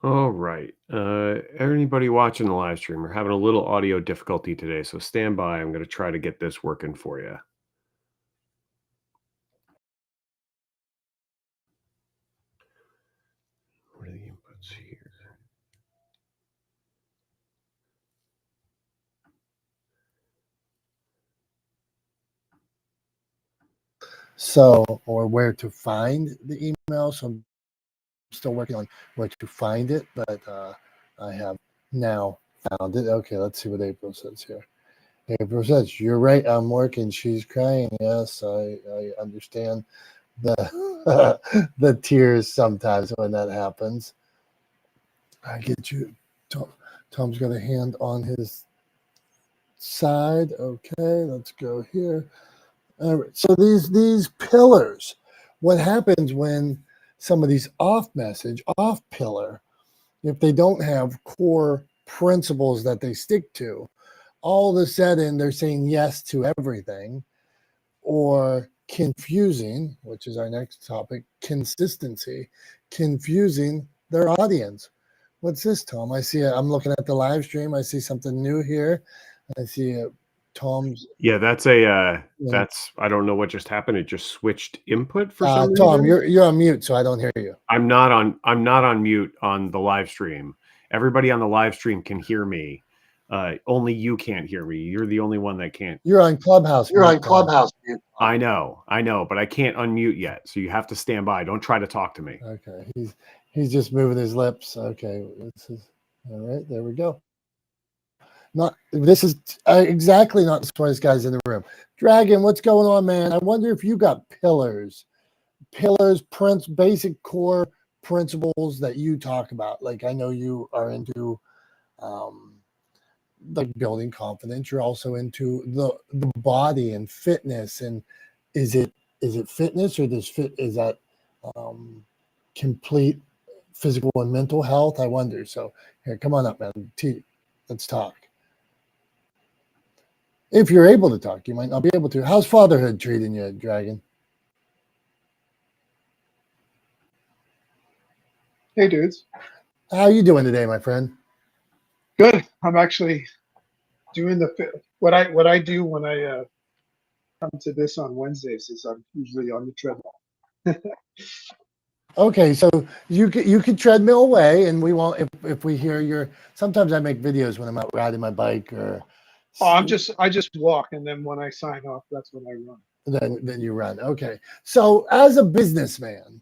All right. Anybody watching the live stream, we're having a little audio difficulty today, so stand by. I'm going to try to get this working for you. What are the inputs here? So, or where to find the email. So I'm still working on where to find it, but I have now found it. Okay, let's see what April says here. April says, "You're right. I'm working." She's crying. Yes, I understand the the tears sometimes when that happens. I get you. Tom's got a hand on his side. Okay, let's go here. All right. So these pillars, what happens when somebody's off message, off pillar, if they don't have core principles that they stick to, all of a sudden they're saying yes to everything, or confusing, which is our next topic, consistency, confusing their audience. What's this, Tom? I see I'm looking at the live stream. I see something new here. I see Tom's. Yeah, that's that's, I don't know what just happened. It just switched input for some Tom, reason. you're on mute, so I don't hear you. I'm not on mute on the live stream. Everybody on the live stream can hear me. Only you can't hear me. You're the only one that can't. You're on Clubhouse. You're on Clubhouse. I know, but I can't unmute yet. So you have to stand by. Don't try to talk to me. Okay, he's just moving his lips. Okay, this is all right. There we go. This is exactly not the smartest guys in the room. Dragon, what's going on, man? I wonder if you got pillars, basic core principles that you talk about. Like, I know you are into like building confidence. You're also into the body and fitness. And is it fitness, or is that complete physical and mental health? I wonder. So here, come on up, man. Let's talk. If you're able to talk, you might not be able to. How's fatherhood treating you, Dragon? Hey, dudes. How are you doing today, my friend? Good. I'm actually doing what I do when I come to this on Wednesdays is I'm usually on the treadmill. Okay, so you could treadmill away, and we won't if we hear your. Sometimes I make videos when I'm out riding my bike, or Oh, I just walk, and then when I sign off, that's when I run. then you run. Okay, so as a businessman,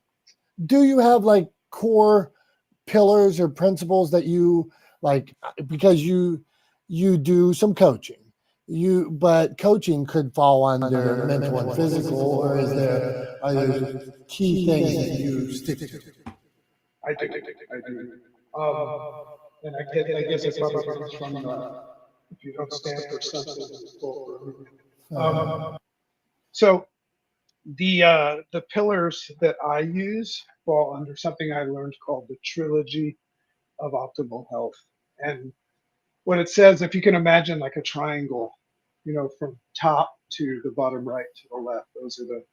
do you have like core pillars or principles that you like? Because you do some coaching, but coaching could fall under mental and physical, or are there key things that you stick to? I do. I do. And I guess it probably comes from if you don't stand for something, you fall for everything. So the pillars that I use fall under something I learned called the trilogy of optimal health. And what it says, if you can imagine like a triangle, from top to the bottom right to the left, those are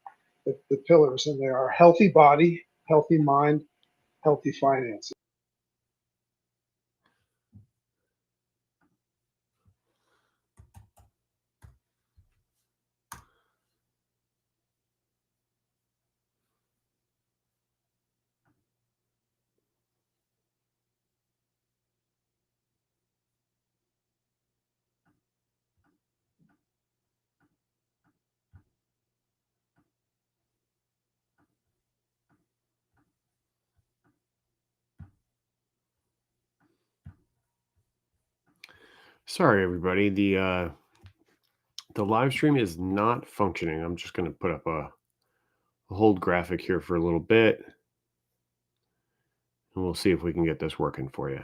the pillars, and they are healthy body, healthy mind, healthy finances. Sorry, everybody. The live stream is not functioning. I'm just going to put up a hold graphic here for a little bit, and we'll see if we can get this working for you.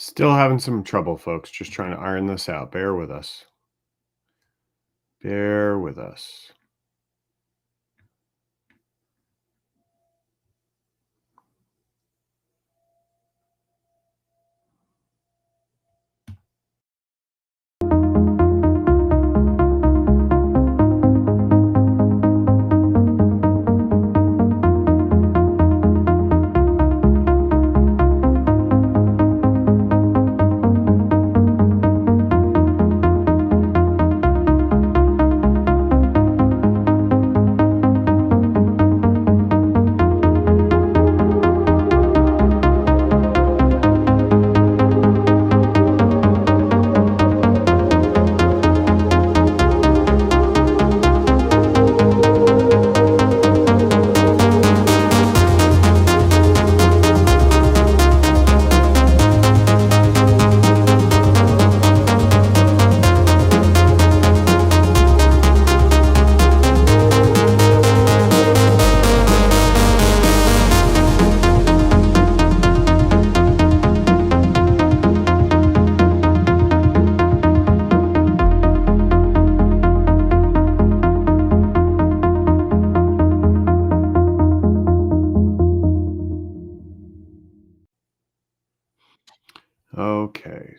Still having some trouble, folks. Just trying to iron this out. Bear with us. Bear with us.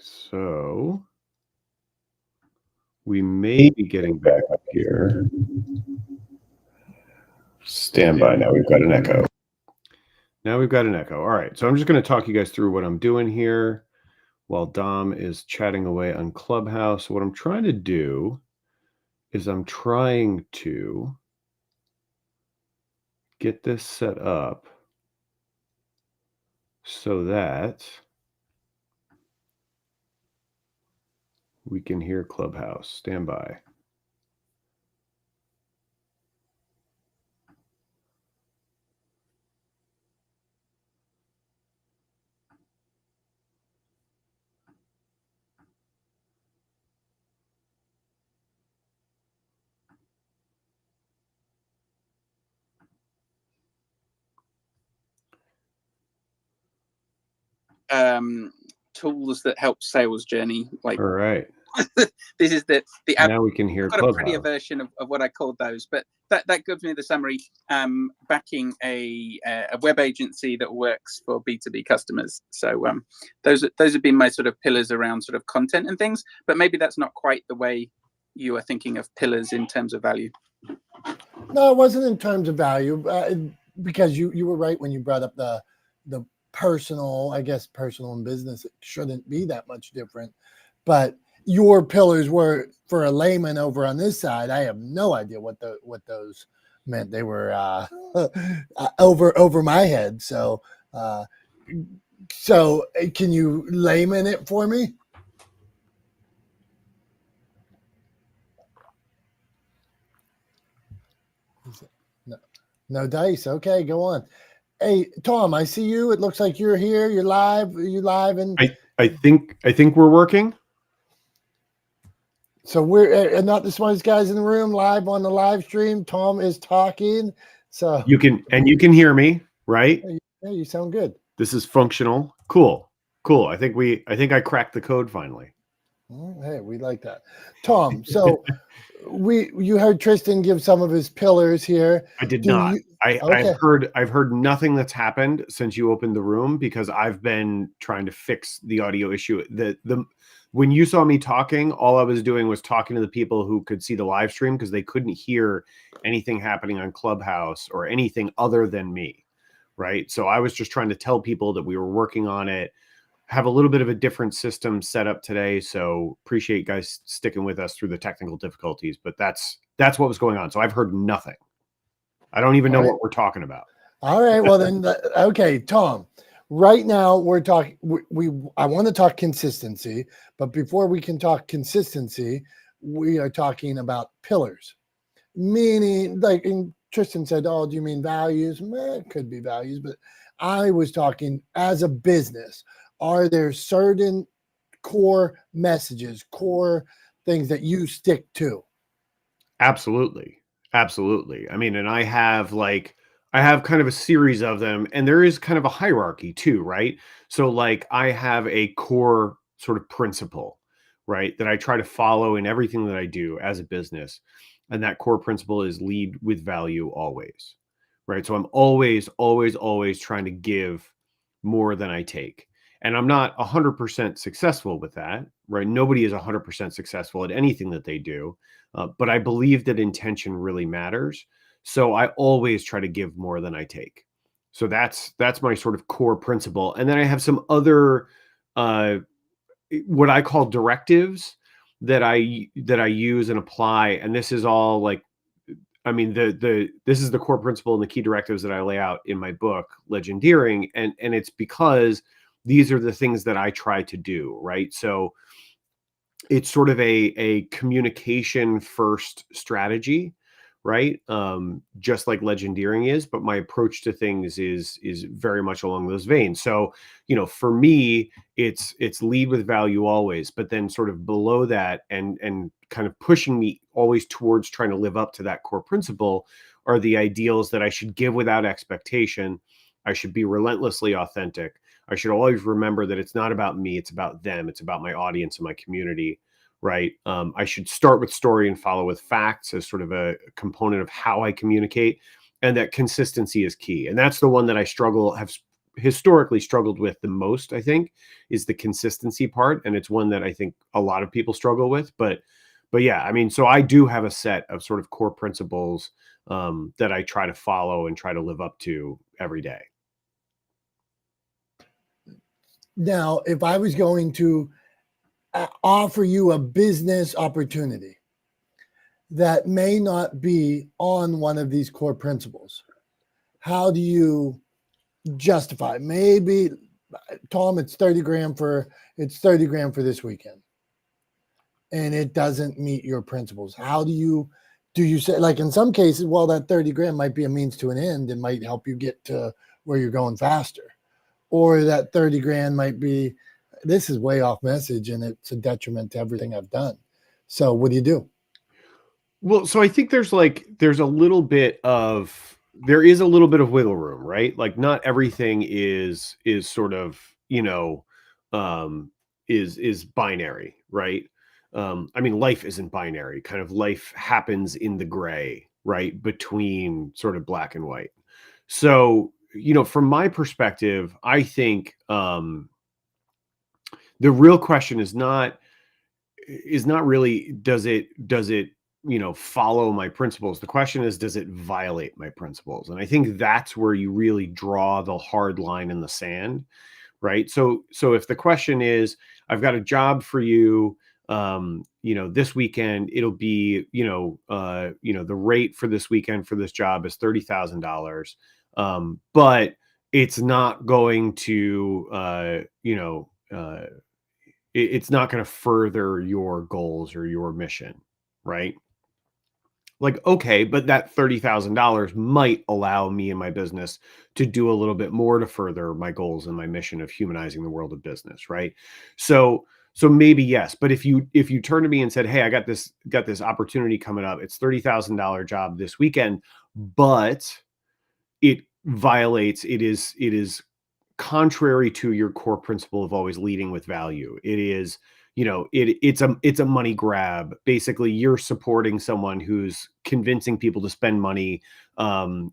so we may be getting back up here. Stand by. Now we've got an echo. All right. So I'm just going to talk you guys through what I'm doing here while Dom is chatting away on Clubhouse. What I'm trying to do is I'm trying to get this set up so that we can hear Clubhouse. Stand by. Tools that help sales journey. Like, all right. This is the now we can hear I've got Clubhouse. a prettier version of what I called those, but that gives me the summary. Backing a web agency that works for B2B customers. So those have been my sort of pillars around sort of content and things. But maybe that's not quite the way you are thinking of pillars in terms of value. No, it wasn't in terms of value, because you were right when you brought up the personal. I guess personal and business, it shouldn't be that much different, but your pillars were, for a layman over on this side, I have no idea what those meant. They were over my head. So can you layman it for me? No dice. Okay, go on. Hey, Tom, I see you. It looks like you're here. You're live. Are you live? And I think we're working. So we're not the smartest guys in the room, live on the live stream. Tom is talking. So you can hear me, right? Yeah, you sound good. This is functional. Cool. I think I cracked the code finally. Hey, we like that. Tom, so you heard Tristan give some of his pillars here. I did not. I've heard nothing that's happened since you opened the room, because I've been trying to fix the audio issue. When you saw me talking, all I was doing was talking to the people who could see the live stream, because they couldn't hear anything happening on Clubhouse or anything other than me, right? So I was just trying to tell people that we were working on it, have a little bit of a different system set up today. So appreciate you guys sticking with us through the technical difficulties, but that's what was going on. So I've heard nothing. I don't even know what we're talking about. All right. Well then, okay, Tom, right now we're talking, I want to talk consistency, but before we can talk consistency, we are talking about pillars, meaning, like, and Tristan said, oh, do you mean values? It could be values, but I was talking as a business. Are there certain core messages, core things that you stick to? Absolutely. I mean, and I have kind of a series of them, and there is kind of a hierarchy too, right? So like I have a core sort of principle, right, that I try to follow in everything that I do as a business. And that core principle is lead with value always, right? So I'm always trying to give more than I take. And I'm not 100% successful with that, right? Nobody is 100% successful at anything that they do. But I believe that intention really matters. So I always try to give more than I take. So that's my sort of core principle. And then I have some other what I call directives that I use and apply. And this is all like, I mean, this is the core principle and the key directives that I lay out in my book, Legendeering. And it's because these are the things that I try to do, right? So it's sort of a communication first strategy, right? Just like Legendeering is, but my approach to things is very much along those veins. So, for me, it's lead with value always, but then sort of below that and kind of pushing me always towards trying to live up to that core principle are the ideals that I should give without expectation. I should be relentlessly authentic. I should always remember that it's not about me, it's about them. It's about my audience and my community, right? I should start with story and follow with facts as sort of a component of how I communicate, and that consistency is key. And that's the one that I have historically struggled with the most, I think, is the consistency part, and it's one that I think a lot of people struggle with. But yeah, I mean, so I do have a set of sort of core principles that I try to follow and try to live up to every day. Now, if I was going to offer you a business opportunity that may not be on one of these core principles, how do you justify? Maybe, Tom, it's 30 grand for this weekend, and it doesn't meet your principles. How do you say, like in some cases, well, that 30 grand might be a means to an end and might help you get to where you're going faster, or that 30 grand might be, this is way off message and it's a detriment to everything I've done. So what do you do? Well, so I think there is a little bit of wiggle room, right? Like not everything is sort of, is binary, right? I mean, life isn't binary. Kind of life happens in the gray, right? Between sort of black and white. So, from my perspective, I think the real question is not really does it follow my principles. The question is, does it violate my principles? And I think that's where you really draw the hard line in the sand, right? So if the question is, I've got a job for you, this weekend, it'll be, the rate for this weekend for this job is $30,000. But it's not going to, it's not going to further your goals or your mission, right? Like, okay, but that $30,000 might allow me and my business to do a little bit more to further my goals and my mission of humanizing the world of business, right? So maybe yes, but if you turn to me and said, "Hey, I got this opportunity coming up. It's $30,000 job this weekend, but it is contrary to your core principle of always leading with value. It is, it's a money grab. Basically, you're supporting someone who's convincing people to spend money, in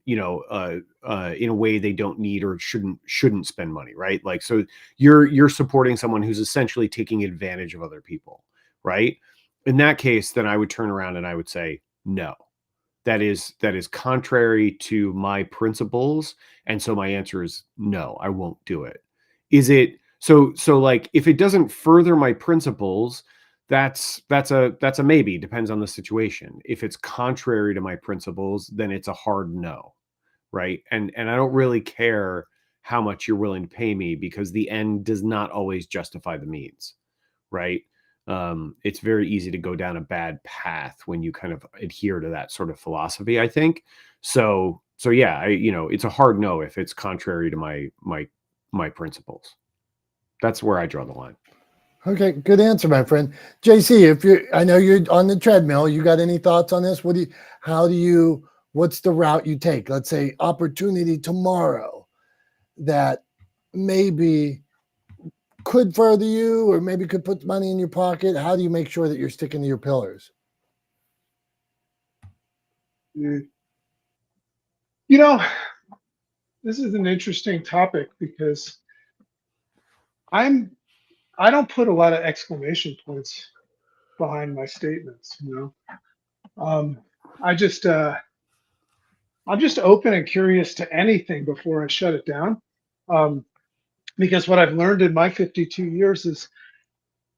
a way they don't need or shouldn't spend money, right? Like, so you're supporting someone who's essentially taking advantage of other people, right? In that case, then I would turn around and I would say, no. That is contrary to my principles, and so my answer is no, I won't do it. Is it so like if it doesn't further my principles, that's a maybe, depends on the situation. If it's contrary to my principles, then it's a hard no, right? And I don't really care how much you're willing to pay me, because the end does not always justify the means, right? It's very easy to go down a bad path when you kind of adhere to that sort of philosophy, I think. So yeah, it's a hard no if it's contrary to my principles. That's where I draw the line. Okay, good answer, my friend. JC, I know you're on the treadmill, you got any thoughts on this? What's the route you take? Let's say opportunity tomorrow that maybe could further you or maybe could put money in your pocket. How do you make sure that you're sticking to your pillars? This is an interesting topic because I don't put a lot of exclamation points behind my statements, I just I'm just open and curious to anything before I shut it down. Because what I've learned in my 52 years is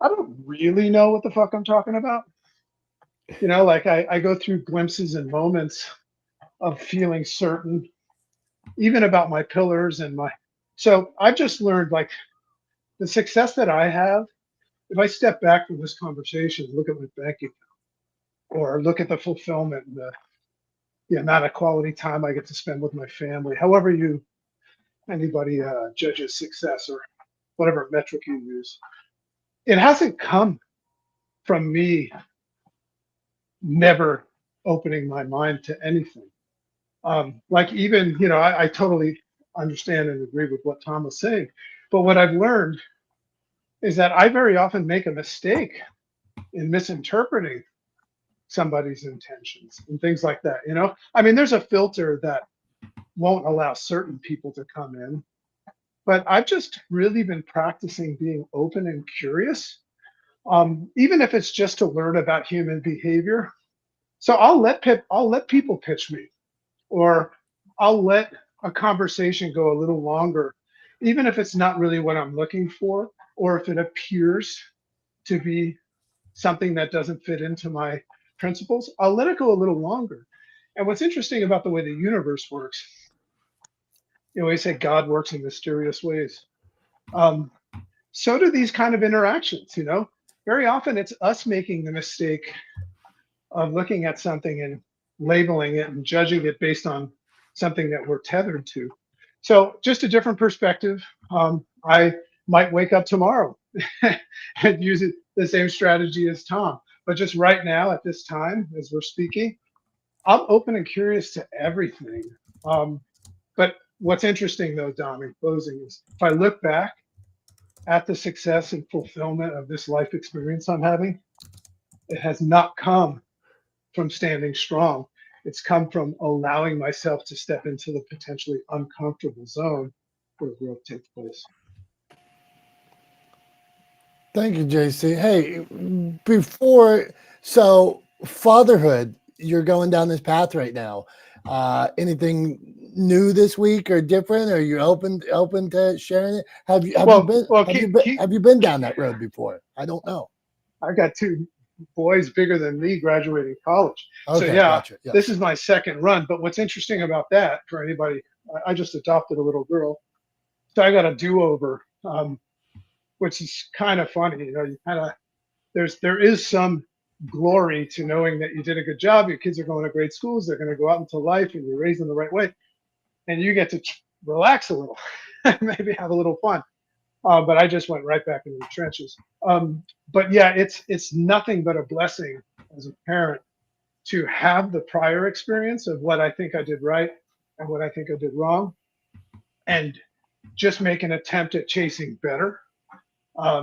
I don't really know what the fuck I'm talking about. Like I go through glimpses and moments of feeling certain, even about my pillars so I've just learned, like, the success that I have, if I step back from this conversation, look at my bank account, or look at the fulfillment and the amount of quality time I get to spend with my family, however anybody judges success or whatever metric you use, it hasn't come from me never opening my mind to anything. Like, even, I totally understand and agree with what Tom was saying, but what I've learned is that I very often make a mistake in misinterpreting somebody's intentions and things like that. I mean, there's a filter that won't allow certain people to come in, but I've just really been practicing being open and curious, even if it's just to learn about human behavior. So I'll let people pitch me, or I'll let a conversation go a little longer, even if it's not really what I'm looking for, or if it appears to be something that doesn't fit into my principles. I'll let it go a little longer. And what's interesting about the way the universe works, you always say God works in mysterious ways. Um, so do these kind of interactions, you know? Very often it's us making the mistake of looking at something and labeling it and judging it based on something that we're tethered to. So just a different perspective. I might wake up tomorrow and use it the same strategy as Tom. But just right now at this time, as we're speaking, I'm open and curious to everything. But what's interesting though, Dom, in closing, is if I look back at the success and fulfillment of this life experience I'm having, it has not come from standing strong. It's come from allowing myself to step into the potentially uncomfortable zone where growth takes place. Thank you, JC. Hey, so fatherhood, you're going down this path right now. Anything new this week or different? Are you open to sharing it? Have you been down that road before? I don't know. I've got two boys bigger than me graduating college. Okay, so yeah, gotcha. Yes. This is my second run. But what's interesting about that for anybody, I just adopted a little girl, so I got a do-over, which is kind of funny. You know, you kind of there is some glory to knowing that you did a good job. Your kids are going to great schools. They're going to go out into life, and you're raised in the right way, and you get to relax a little, maybe have a little fun. But I just went right back into the trenches. But yeah, it's nothing but a blessing as a parent to have the prior experience of what I think I did right and what I think I did wrong, and just make an attempt at chasing better.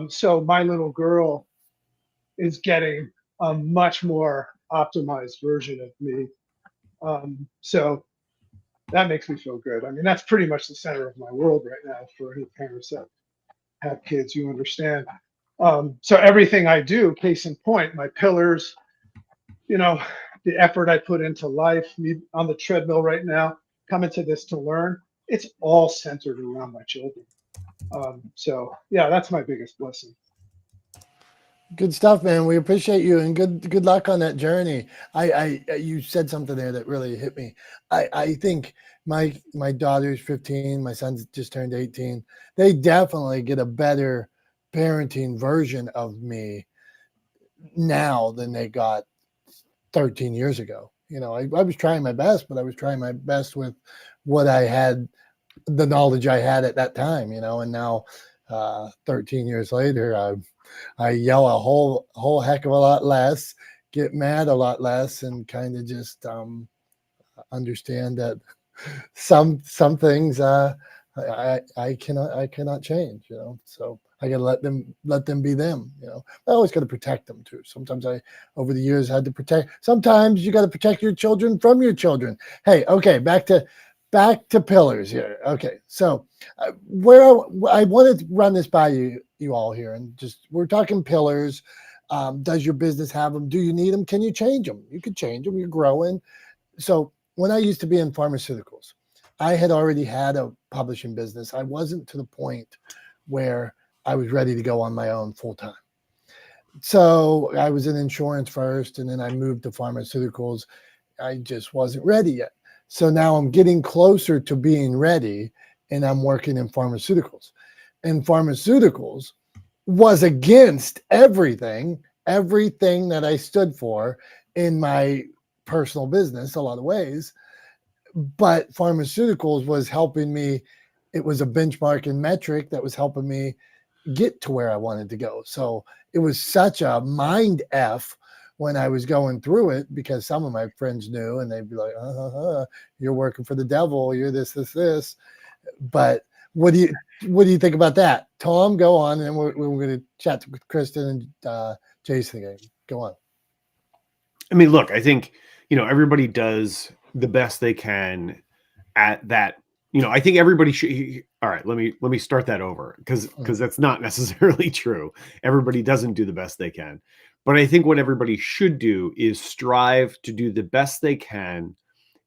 So my little girl is getting a much more optimized version of me. So that makes me feel good. I mean, that's pretty much the center of my world right now for any parents that have kids, you understand. So everything I do, case in point, my pillars, you know, the effort I put into life, me on the treadmill right now, coming to this to learn, it's all centered around my children. So yeah, that's my biggest blessing. Good stuff, man. We appreciate you, and good luck on that journey. You said something there that really hit me. I think my daughter's 15, my son's just turned 18. They definitely get a better parenting version of me now than they got 13 years ago. You know, I was trying my best, but I was trying my best with what I had, the knowledge I had at that time, you know, and now 13 years later, I yell a whole heck of a lot less, get mad a lot less, and kind of just understand that some things I cannot change, you know. So I gotta let them be them, you know. I always gotta protect them too. Sometimes over the years had to protect. Sometimes you gotta protect your children from your children. Hey, okay, back to pillars here. Okay, so where I wanted to run this by you all here, and just we're talking pillars. Does your business have them? Do you need them? Can you change them? You could change them. You're growing. So when I used to be in pharmaceuticals, I had already had a publishing business. I wasn't to the point where I was ready to go on my own full time. So I was in insurance first, and then I moved to pharmaceuticals. I just wasn't ready yet. So now I'm getting closer to being ready, and I'm working in pharmaceuticals. And pharmaceuticals was against everything that I stood for in my personal business, a lot of ways. But pharmaceuticals was helping me. It was a benchmark and metric that was helping me get to where I wanted to go. So it was such a mind F when I was going through it, because some of my friends knew, and they'd be like, you're working for the devil, you're this. But what do you think about that? Tom, go on, and we're going to chat with Kristen and Jason again. Go on. I mean, look, I think, you know, everybody does the best they can at that I think everybody should. All right, let me start that over because that's not necessarily true. Everybody doesn't do the best they can, but I think what everybody should do is strive to do the best they can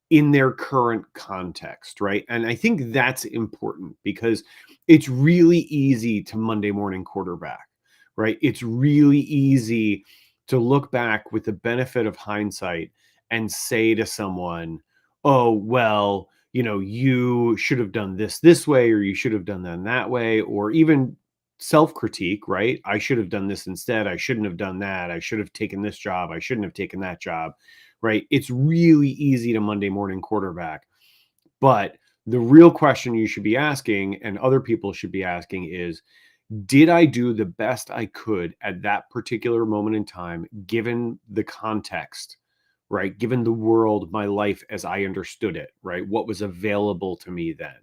in their current context, right? And I think that's important because it's really easy to Monday morning quarterback, right? It's really easy to look back with the benefit of hindsight and say to someone, oh, well, you should have done this way, or you should have done that way, or even self-critique, right? I should have done this instead. I shouldn't have done that. I should have taken this job. I shouldn't have taken that job, right? It's really easy to Monday morning quarterback. But the real question you should be asking, and other people should be asking, is, did I do the best I could at that particular moment in time, given the context, right? Given the world, my life as I understood it, right? What was available to me then?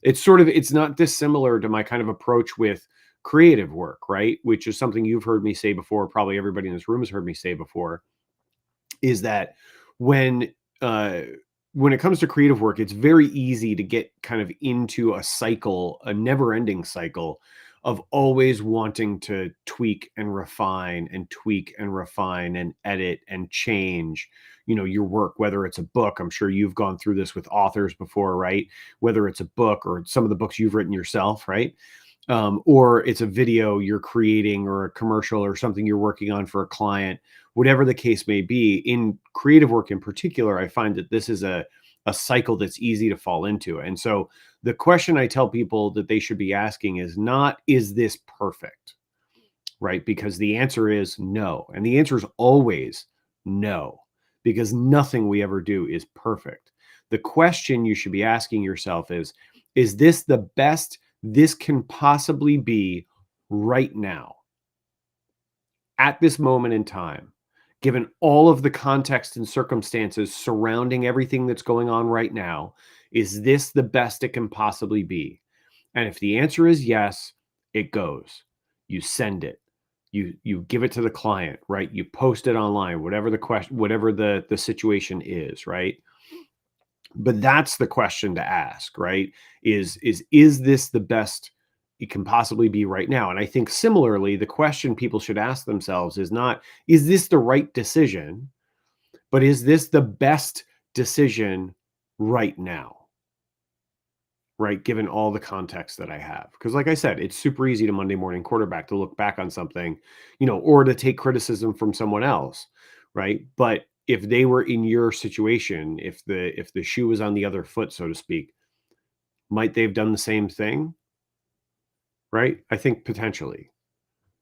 It's not dissimilar to my kind of approach with creative work, right? Which is something you've heard me say before. Probably everybody in this room has heard me say before, is that when it comes to creative work, it's very easy to get kind of into a cycle, a never-ending cycle of always wanting to tweak and refine and edit and change, your work, whether it's a book. I'm sure you've gone through this with authors before, right? Whether it's a book or some of the books you've written yourself, right? Or it's a video you're creating or a commercial or something you're working on for a client, whatever the case may be. In creative work in particular, I find that this is a cycle that's easy to fall into. And so the question I tell people that they should be asking is not, is this perfect? Right? Because the answer is no. And the answer is always no, because nothing we ever do is perfect. The question you should be asking yourself is this the best this can possibly be right now, at this moment in time, given all of the context and circumstances surrounding everything that's going on right now? Is this the best it can possibly be? And if the answer is yes, it goes. You send it. You give it to the client, right? You post it online, whatever the question, whatever the situation is, right? But that's the question to ask, right? Is this the best it can possibly be right now? And I think similarly, the question people should ask themselves is not, is this the right decision, but is this the best decision right now? Right? Given all the context that I have. Because like I said, it's super easy to Monday morning quarterback, to look back on something, or to take criticism from someone else, right? But if they were in your situation, if the shoe was on the other foot, so to speak, might they have done the same thing? Right? I think potentially.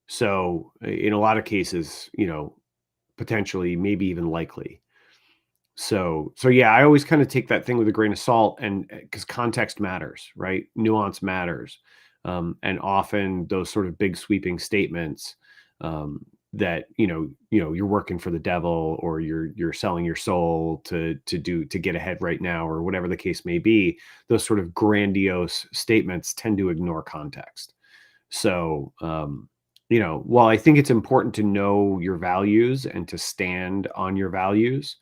So in a lot of cases, potentially, maybe even likely. So yeah, I always kind of take that thing with a grain of salt, and because context matters, right? Nuance matters. And often those sort of big sweeping statements, that, you're working for the devil, or you're selling your soul to get ahead right now, or whatever the case may be, those sort of grandiose statements tend to ignore context. So, while I think it's important to know your values and to stand on your values,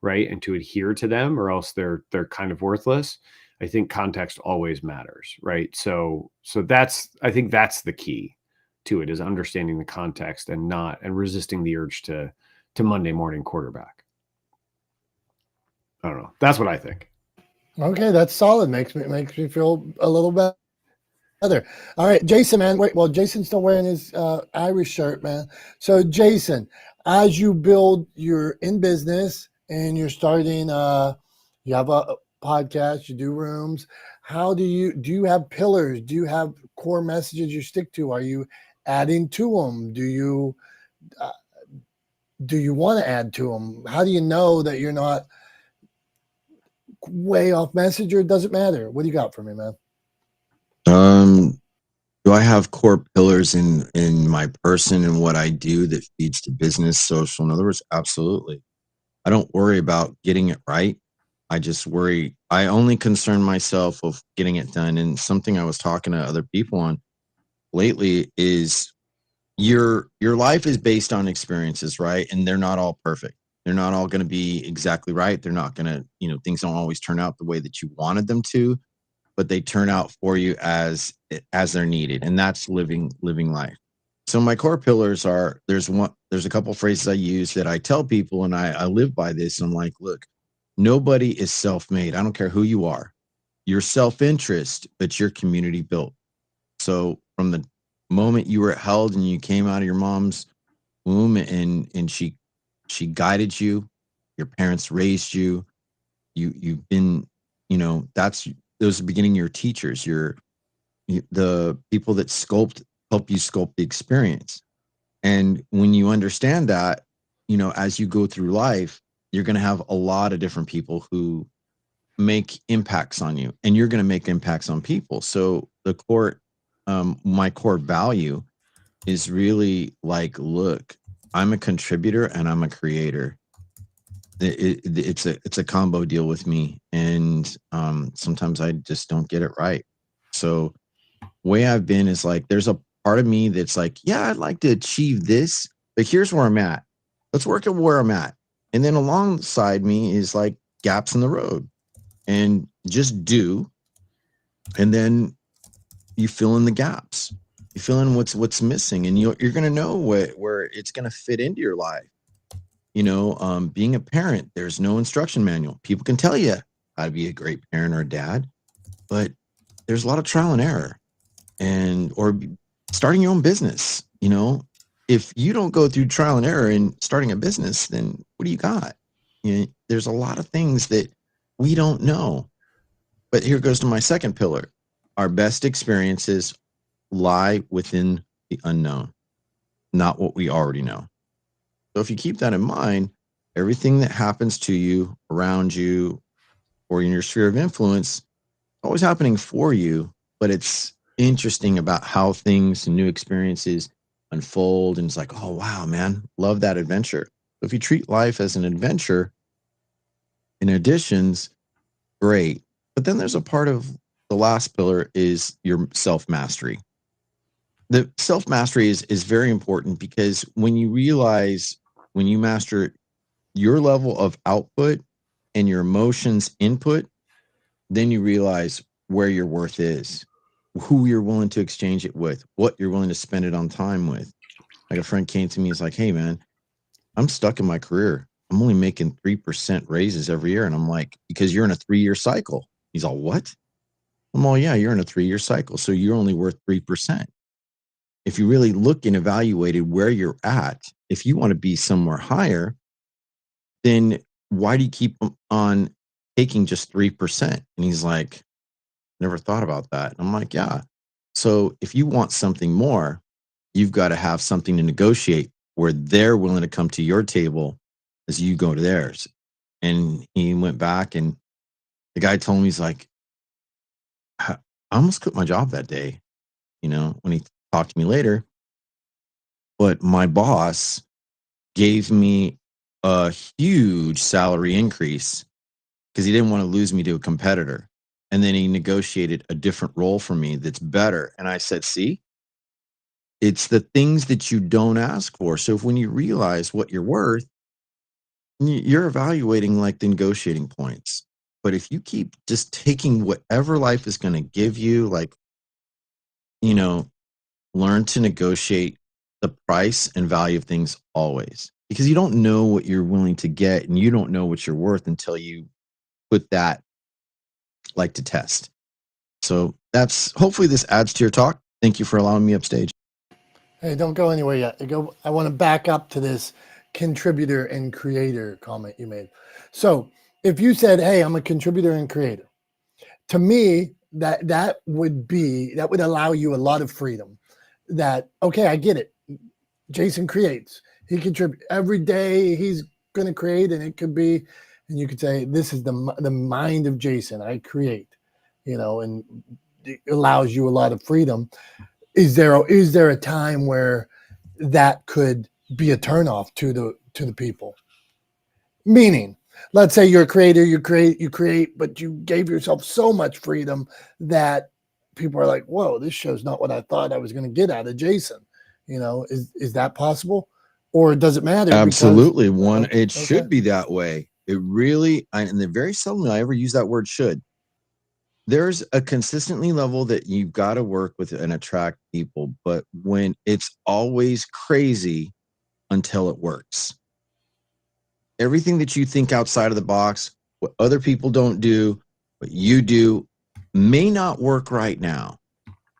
right, and to adhere to them, or else they're kind of worthless, I think context always matters, right? So I think that's the key to it, is understanding the context and resisting the urge to Monday morning quarterback. I don't know. That's what I think. Okay, that's solid. Makes me feel a little better. All right, Jason, man. Wait, well, Jason's still wearing his Irish shirt, man. So, Jason, as you're in business and you're starting, you have a podcast, you do rooms. How do you have pillars? Do you have core messages you stick to? Are you adding to them? Do you want to add to them? How do you know that you're not way off message, or it doesn't matter? What do you got for me, man? Do I have core pillars in my person and what I do that feeds to business, social? In other words, absolutely. I don't worry about getting it right. I only concern myself with getting it done. And something I was talking to other people on lately is your life is based on experiences, right? And they're not all perfect. They're not all going to be exactly right. They're not going to, things don't always turn out the way that you wanted them to. but they turn out for you as they're needed. And that's living life. So my core pillars are, there's a couple phrases I use that I tell people, and I live by this. I'm like, look, nobody is self-made. I don't care who you are. You're self-interest, but you're community built. So from the moment you were held and you came out of your mom's womb, and she guided you, your parents raised you, you've been, those are the beginning of your teachers, the people that help you sculpt the experience. And when you understand that, as you go through life, you're going to have a lot of different people who make impacts on you, and you're going to make impacts on people. So my core value is really like, look, I'm a contributor and I'm a creator. It's a combo deal with me, and sometimes I just don't get it right. So way I've been is like, there's a part of me that's like, yeah, I'd like to achieve this, but here's where I'm at. Let's work at where I'm at. And then alongside me is like gaps in the road, and just do. And then you fill in the gaps. You fill in what's missing, and you're going to know where it's going to fit into your life. Being a parent, there's no instruction manual. People can tell you how to be a great parent or a dad, but there's a lot of trial and error, or starting your own business. If you don't go through trial and error in starting a business, then what do you got? There's a lot of things that we don't know. But here goes to my second pillar. Our best experiences lie within the unknown, not what we already know. So if you keep that in mind, everything that happens to you, around you, or in your sphere of influence, always happening for you, but it's interesting about how things and new experiences unfold. And it's like, oh, wow, man, love that adventure. So if you treat life as an adventure, in additions, great. But then there's a part of the last pillar is your self-mastery. The self-mastery is very important, because when you master your level of output and your emotions input, then you realize where your worth is, who you're willing to exchange it with, what you're willing to spend it on time with. Like a friend came to me, he's like, hey man, I'm stuck in my career. I'm only making 3% raises every year. And I'm like, because you're in a 3-year cycle. He's all, what? I'm all, yeah, you're in a 3-year cycle. So you're only worth 3%. If you really look and evaluated where you're at, if you want to be somewhere higher, then why do you keep on taking just 3%? And he's like, never thought about that. And I'm like, yeah. So if you want something more, you've got to have something to negotiate where they're willing to come to your table as you go to theirs. And he went back, and the guy told me, he's like, I almost quit my job that day, when he talked to me later. But my boss gave me a huge salary increase because he didn't want to lose me to a competitor. And then he negotiated a different role for me that's better. And I said, see, it's the things that you don't ask for. So when you realize what you're worth, you're evaluating like the negotiating points. But if you keep just taking whatever life is going to give you, like, learn to negotiate the price and value of things always, because you don't know what you're willing to get, and you don't know what you're worth until you put that like to test. So hopefully this adds to your talk. Thank you for allowing me upstage. Hey, don't go anywhere yet. I want to back up to this contributor and creator comment you made. So if you said, hey, I'm a contributor and creator, to me, that would allow you a lot of freedom. That, okay, I get it. Jason creates. He contributes every day. He's going to create, and it could be, and you could say, this is the mind of Jason. I create, and it allows you a lot of freedom. Is there a time where that could be a turnoff to the people? Meaning, let's say you're a creator, you create, but you gave yourself so much freedom that people are like, whoa, this show's not what I thought I was going to get out of Jason. Is that possible? Or does it matter? Absolutely. It should be that way. It really, and very seldom I ever use that word should. there's a consistently level that you've got to work with and attract people, but when it's always crazy until it works. Everything that you think outside of the box, what other people don't do, what you do, may not work right now,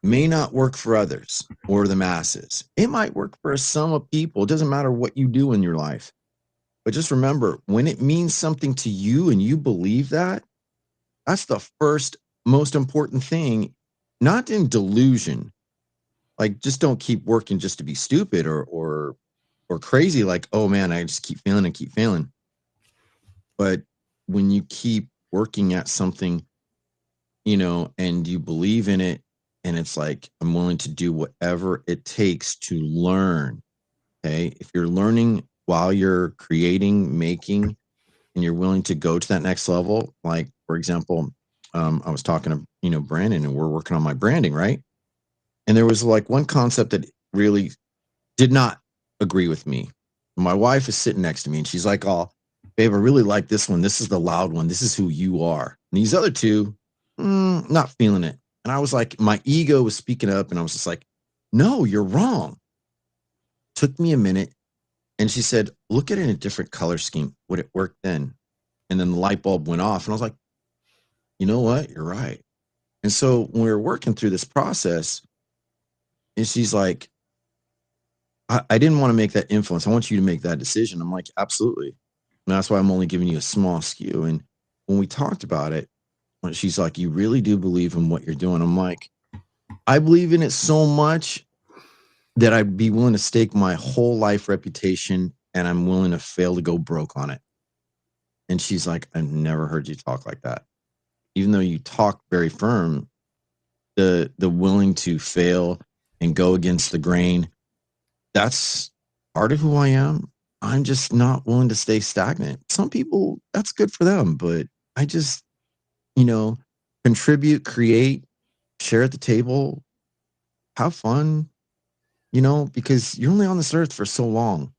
may not work for others or the masses. It might work for some of people. It doesn't matter what you do in your life. But just remember, when it means something to you and you believe that, that's the first most important thing, not in delusion. Like, just don't keep working just to be stupid or crazy, like, oh man, I just keep failing and keep failing. But when you keep working at something, and you believe in it, and it's like, I'm willing to do whatever it takes to learn. Okay. If you're learning while you're creating, making, and you're willing to go to that next level, like, for example, I was talking to, Brandon, and we're working on my branding, right? And there was like one concept that really did not agree with me. My wife is sitting next to me and she's like, oh, babe, I really like this one. This is the loud one. This is who you are. And these other two, not feeling it. And I was like, my ego was speaking up, and I was just like, no, you're wrong. Took me a minute. And she said, look at it in a different color scheme. Would it work then? And then the light bulb went off. And I was like, you know what? You're right. And so when we were working through this process, and she's like, I didn't want to make that influence. I want you to make that decision. I'm like, absolutely. And that's why I'm only giving you a small skew. And when we talked about it, she's like, you really do believe in what you're doing? I'm like, I believe in it so much that I'd be willing to stake my whole life reputation, and I'm willing to fail to go broke on it. And she's like, I've never heard you talk like that. Even though you talk very firm, the willing to fail and go against the grain, that's part of who I am. I'm just not willing to stay stagnant. Some people, that's good for them, but I just, contribute, create, share at the table, have fun, because you're only on this earth for so long,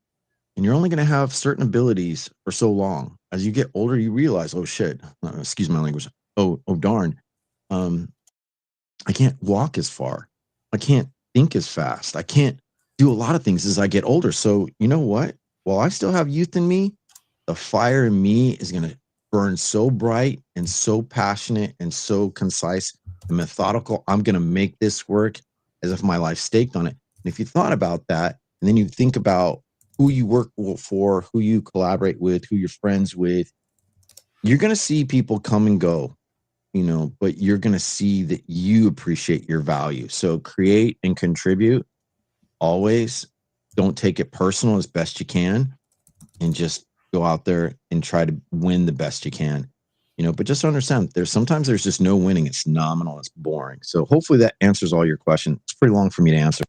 and you're only going to have certain abilities for so long. As you get older, you realize, oh shit, excuse my language. Oh darn. I can't walk as far. I can't think as fast. I can't do a lot of things as I get older. So you know what? While I still have youth in me, the fire in me is going to burn so bright and so passionate and so concise and methodical. I'm going to make this work as if my life's staked on it. And if you thought about that, and then you think about who you work for, who you collaborate with, who you're friends with, you're going to see people come and go, but you're going to see that you appreciate your value. So create and contribute always. Don't take it personal as best you can, and just go out there and try to win the best you can. But just understand, sometimes there's just no winning. It's nominal. It's boring. So hopefully that answers all your questions. It's pretty long for me to answer.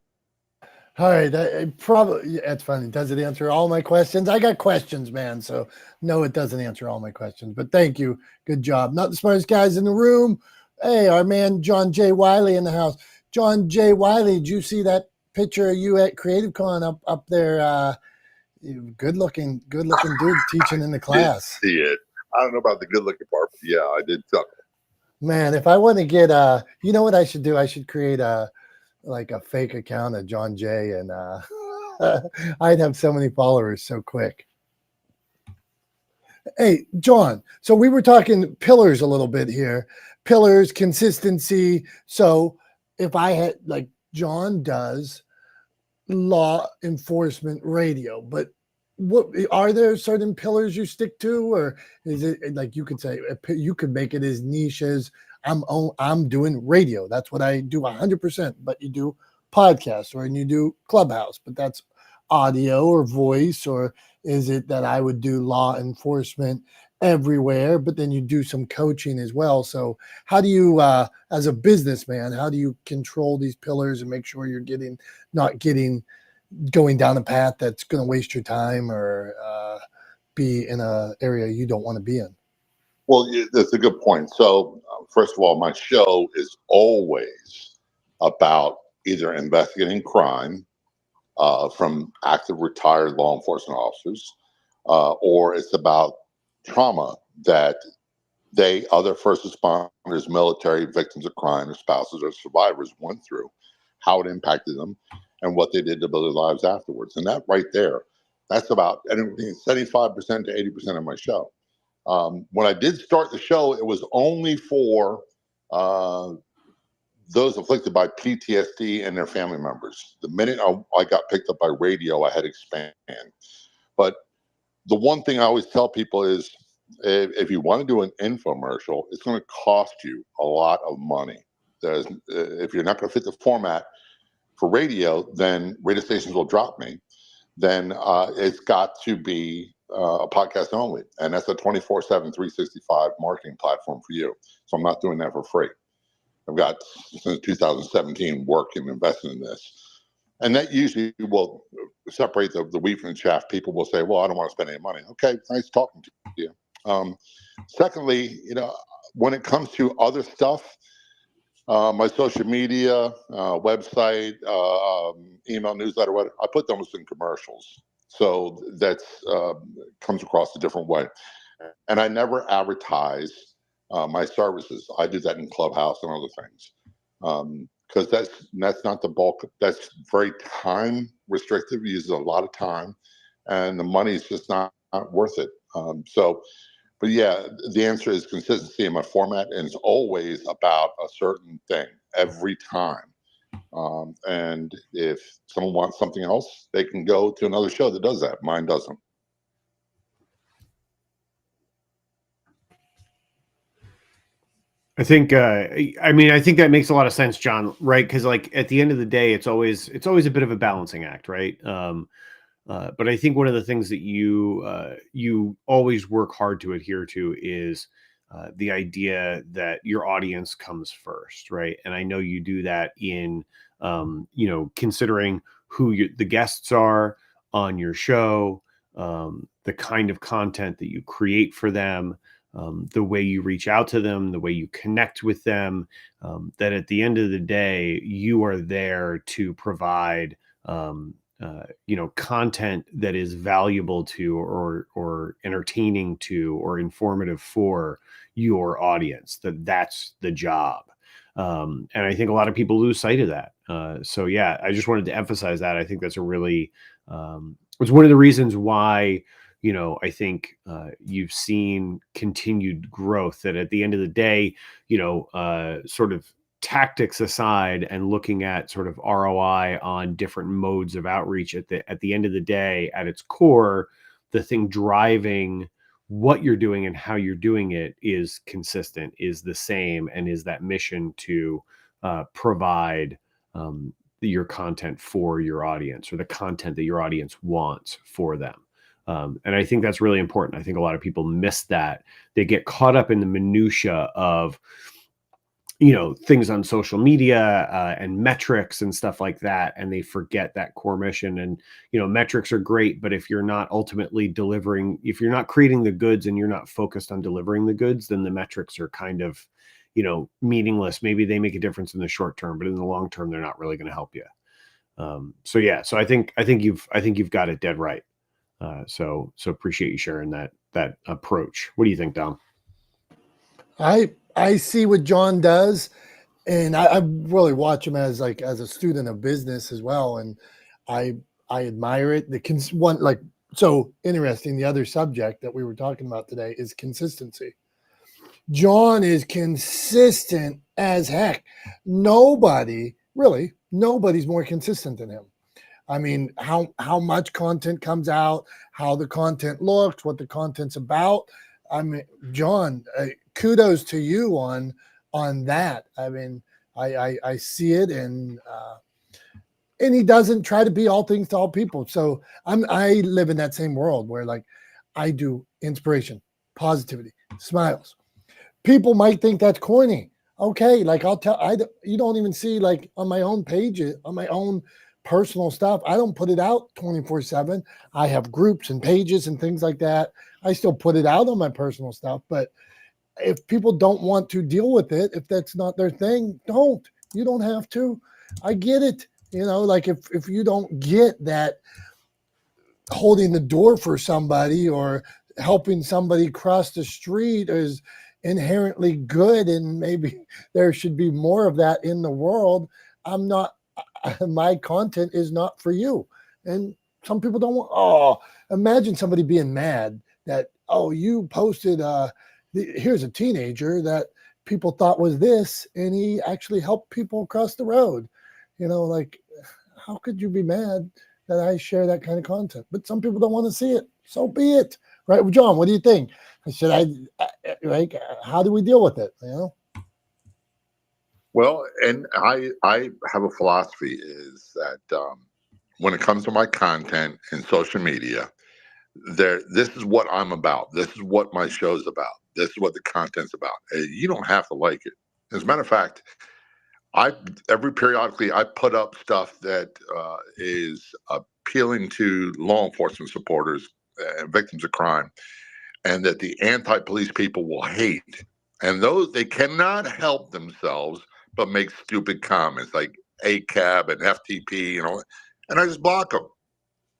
All right, that's funny. Does it answer all my questions? I got questions, man. So no, it doesn't answer all my questions. But thank you. Good job. Not the smartest guys in the room. Hey, our man John J. Wiley in the house. John J. Wiley, did you see that picture of you at CreativeCon up there? Good looking dude teaching in the class. Did see it. I don't know about the good looking part, but yeah, I did chuckle. Man, if I want to get you know what I should do? I should create a fake account of John Jay, and I'd have so many followers so quick. Hey, John, so we were talking pillars a little bit here. Pillars, consistency. So if I had, like John does law enforcement radio, but what are there certain pillars you stick to, or is it like you could say you could make it as niche as I'm doing radio. That's what I do 100%. But you do podcasts, or you do Clubhouse, but that's audio or voice, or is it that I would do law enforcement everywhere, but then you do some coaching as well? So how do you, as a businessman, how do you control these pillars and make sure you're not going down a path that's going to waste your time, or be in an area you don't want to be in? Well, that's a good point. So, first of all, my show is always about either investigating crime from active retired law enforcement officers, or it's about trauma that other first responders, military, victims of crime, or spouses or survivors went through, how it impacted them, and what they did to build their lives afterwards. And that right there, that's about 75% to 80% of my show. When I did start the show, it was only for those afflicted by PTSD and their family members. The minute I got picked up by radio, I had to expand. But the one thing I always tell people is, if you want to do an infomercial, it's going to cost you a lot of money. If you're not going to fit the format for radio, then radio stations will drop me. Then it's got to be a podcast only. And that's a 24/7, 365 marketing platform for you. So I'm not doing that for free. I've got, since 2017, worked and invested in this. And that usually will separate the wheat from the chaff. People will say, well, I don't want to spend any money. Okay, nice talking to you. Secondly, when it comes to other stuff, my social media, website, email, newsletter, I put those in commercials. So that's comes across a different way. And I never advertise my services. I do that in Clubhouse and other things. Because that's not the bulk. That's very time restrictive. It uses a lot of time, and the money is just not worth it. But yeah, the answer is consistency in my format, and it's always about a certain thing every time. And if someone wants something else, they can go to another show that does that. Mine doesn't. I think that makes a lot of sense, John, right? Because like at the end of the day, it's always a bit of a balancing act, right? But I think one of the things that you always work hard to adhere to is the idea that your audience comes first, right? And I know you do that in considering who the guests are on your show, the kind of content that you create for them, the way you reach out to them, the way you connect with them, that at the end of the day, you are there to provide, content that is valuable to or entertaining to or informative for your audience. That's the job. And I think a lot of people lose sight of that. So yeah, I just wanted to emphasize that. I think that's a really, it's one of the reasons why, I think you've seen continued growth, that at the end of the day, sort of tactics aside and looking at sort of ROI on different modes of outreach, at the end of the day, at its core, the thing driving what you're doing and how you're doing it is consistent, is the same, and is that mission to provide your content for your audience, or the content that your audience wants for them. And I think that's really important. I think a lot of people miss that. They get caught up in the minutia of, things on social media and metrics and stuff like that. And they forget that core mission. And, metrics are great, but if you're not ultimately delivering, if you're not creating the goods and you're not focused on delivering the goods, then the metrics are kind of, meaningless. Maybe they make a difference in the short term, but in the long term, they're not really going to help you. So I think you've got it dead right. So appreciate you sharing that approach. What do you think, Dom? I see what John does, and I really watch him as a student of business as well, and I admire it. So interesting. The other subject that we were talking about today is consistency. John is consistent as heck. Nobody's more consistent than him. I mean, how much content comes out, how the content looks, what the content's about. I mean, John, kudos to you on that. I mean, I see it, and he doesn't try to be all things to all people. So I live in that same world where I do inspiration, positivity, smiles. People might think that's corny. Okay, you don't even see on my own pages, on my own personal stuff. I don't put it out 24/7. I have groups and pages and things like that. I still put it out on my personal stuff, but if people don't want to deal with it, if that's not their thing, you don't have to. I get it. If you don't get that, holding the door for somebody or helping somebody cross the street inherently good and maybe there should be more of that in the world, I'm not, my content is not for you. And some people don't want, oh, imagine somebody being mad that, oh, you posted, here's a teenager that people thought was this, and he actually helped people across the road. You know, like, how could you be mad that I share that kind of content? But some people don't want to see it. So be it. Right, John, what do you think? Should I, like, how do we deal with it? You know? Well, and I have a philosophy is that when it comes to my content and social media, this is what I'm about. This is what my show's about. This is what the content's about. You don't have to like it. As a matter of fact, every periodically I put up stuff that is appealing to law enforcement supporters and victims of crime, and that the anti-police people will hate. And those, they cannot help themselves but make stupid comments like ACAB and FTP, you know, and I just block them.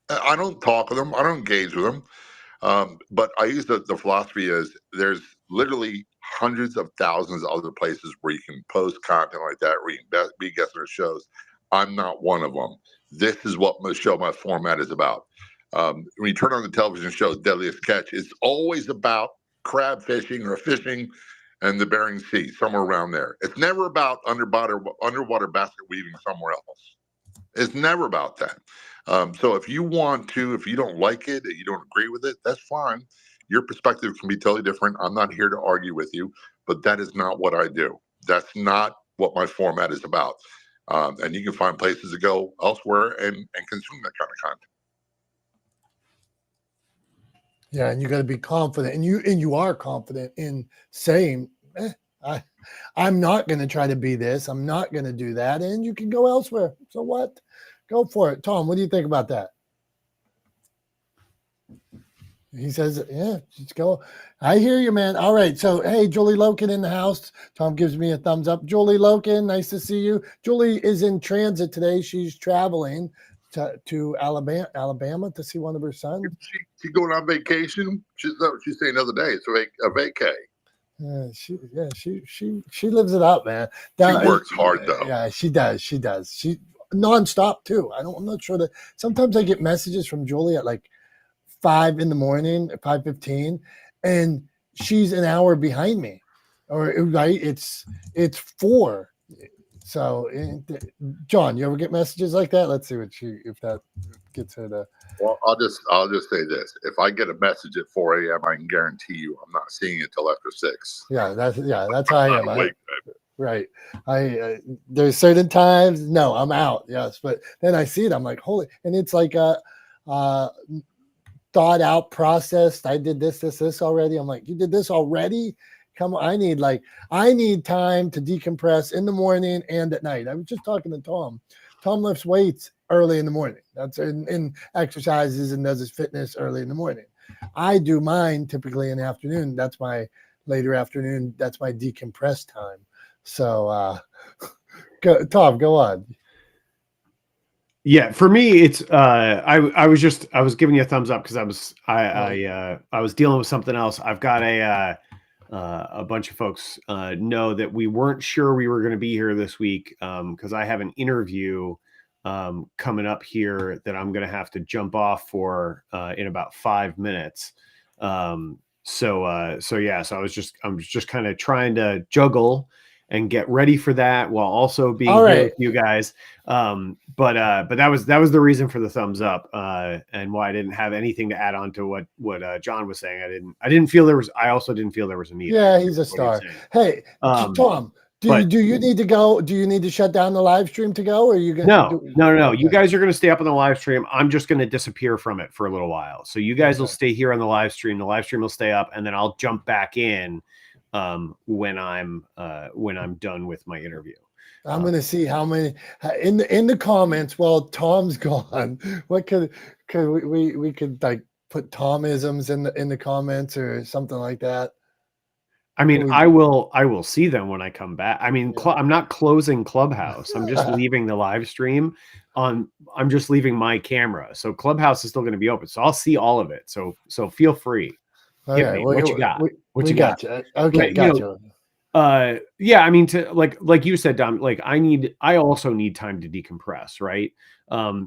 I don't talk with them. I don't engage with them. But I use the philosophy is there's literally hundreds of thousands of other places where you can post content like that, where you can be guests on shows. I'm not one of them. This is what my format is about. When you turn on the television show Deadliest Catch, it's always about crab fishing or fishing and the Bering Sea, somewhere around there. It's never about underwater basket weaving somewhere else. It's never about that. So if you don't like it, you don't agree with it, that's fine. Your perspective can be totally different. I'm not here to argue with you, but that is not what I do. That's not what my format is about. And you can find places to go elsewhere and consume that kind of content. Yeah, and you got to be confident, and you are confident in saying, I'm not going to try to be this. I'm not going to do that, and you can go elsewhere. So what? Go for it, Tom. What do you think about that? He says, yeah, just go. I hear you, man. All right. So, hey, Julie Loken in the house. Tom gives me a thumbs up. Julie Loken, nice to see you. Julie is in transit today. She's traveling to Alabama to see one of her sons. She's going on vacation. She's saying the other day. It's a vacay. She lives it up, man. She works hard though. Yeah, she does. She nonstop too. I'm not sure that sometimes I get messages from Julie at like 5 in the morning, 5:15, and she's an hour behind me. Or right, it's 4. So, John, you ever get messages like that? Let's see if that gets her to. Well, I'll just say this: if I get a message at 4 a.m., I can guarantee you I'm not seeing it till after 6. Yeah, that's how I am. Right. There's certain times, no, I'm out. Yes, but then I see it, I'm like, holy, and it's like a thought out process. I did this already. I'm like, you did this already? Come on, I need time to decompress in the morning and at night. I was just talking to Tom. Tom lifts weights early in the morning. That's in exercises and does his fitness early in the morning. I do mine typically in the afternoon. That's my later afternoon. That's my decompress time. So, Tom, go on. Yeah, for me, it's I was giving you a thumbs up because I was dealing with something else. I've got a bunch of folks know that we weren't sure we were going to be here this week because I have an interview coming up here that I'm going to have to jump off for in about 5 minutes. So I was just kind of trying to juggle and get ready for that while also being here with you guys. But that was the reason for the thumbs up and why I didn't have anything to add on to what John was saying. I also didn't feel there was a need. Yeah, he's a star. Hey, Tom, do you need to go? Do you need to shut down the live stream to go? Or are you going to? No. Okay. You guys are going to stay up on the live stream. I'm just going to disappear from it for a little while. So you guys will stay here on the live stream. The live stream will stay up, and then I'll jump back in when I'm done with my interview. I'm going to see how many in the comments. Well, Tom's gone. What could we could like put Tomisms in the comments or something like that. I mean, I will see them when I come back. I mean, I'm not closing Clubhouse. I'm just leaving the live stream on. I'm just leaving my camera. So Clubhouse is still going to be open. So I'll see all of it. So feel free. Okay, What you got? What we you got? got you. Okay, But, got you. yeah, I mean, to like you said, Dom, like I also need time to decompress, right?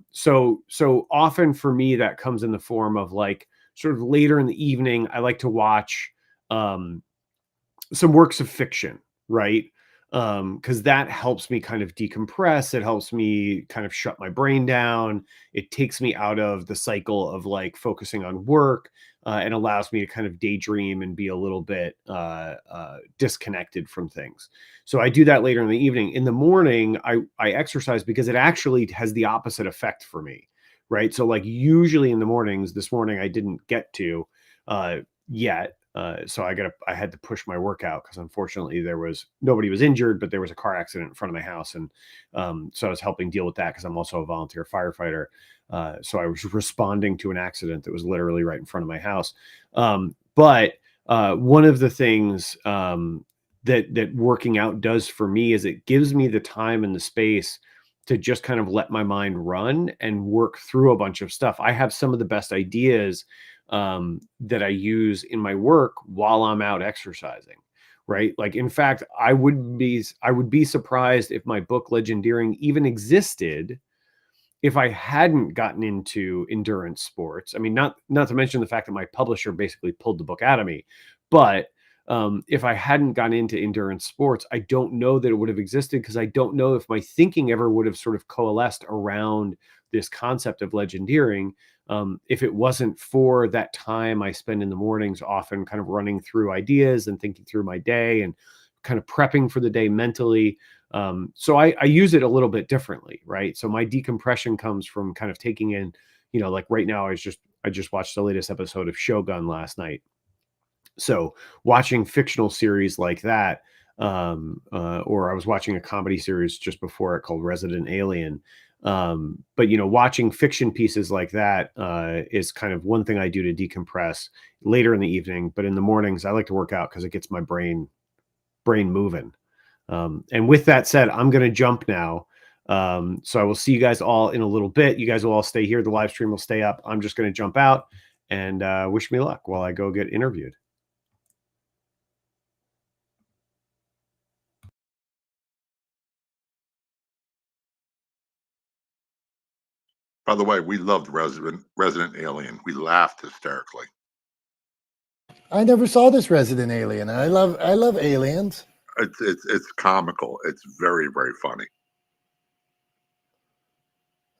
So often for me that comes in the form of like sort of later in the evening, I like to watch um some works of fiction, right? Because that helps me kind of decompress. It helps me kind of shut my brain down. It takes me out of the cycle of like focusing on work, and allows me to kind of daydream and be a little bit disconnected from things. So I do that later in the evening. In the morning, I exercise because it actually has the opposite effect for me, right? So like usually in the mornings, this morning I didn't get to yet. So I had to push my workout because unfortunately nobody was injured, but there was a car accident in front of my house. And so I was helping deal with that because I'm also a volunteer firefighter. So I was responding to an accident that was literally right in front of my house. But one of the things that working out does for me is it gives me the time and the space to just kind of let my mind run and work through a bunch of stuff. I have some of the best ideas that I use in my work while I'm out exercising, right? Like, in fact, I would be surprised if my book Legendeering even existed if I hadn't gotten into endurance sports. I mean, not to mention the fact that my publisher basically pulled the book out of me, but if I hadn't gotten into endurance sports, I don't know that it would have existed because I don't know if my thinking ever would have sort of coalesced around this concept of legendeering, if it wasn't for that time I spend in the mornings, often kind of running through ideas and thinking through my day and kind of prepping for the day mentally. So I use it a little bit differently, right? So my decompression comes from kind of taking in, like right now, I just watched the latest episode of Shogun last night. So watching fictional series like that, or I was watching a comedy series just before it called Resident Alien. But watching fiction pieces like that is kind of one thing I do to decompress later in the evening. But in the mornings, I like to work out because it gets my brain moving. And with that said, I'm going to jump now. So I will see you guys all in a little bit. You guys will all stay here. The live stream will stay up. I'm just going to jump out and wish me luck while I go get interviewed. By the way, we loved Resident Alien. We laughed hysterically. I never saw this Resident Alien. I love aliens. It's comical. It's very, very funny.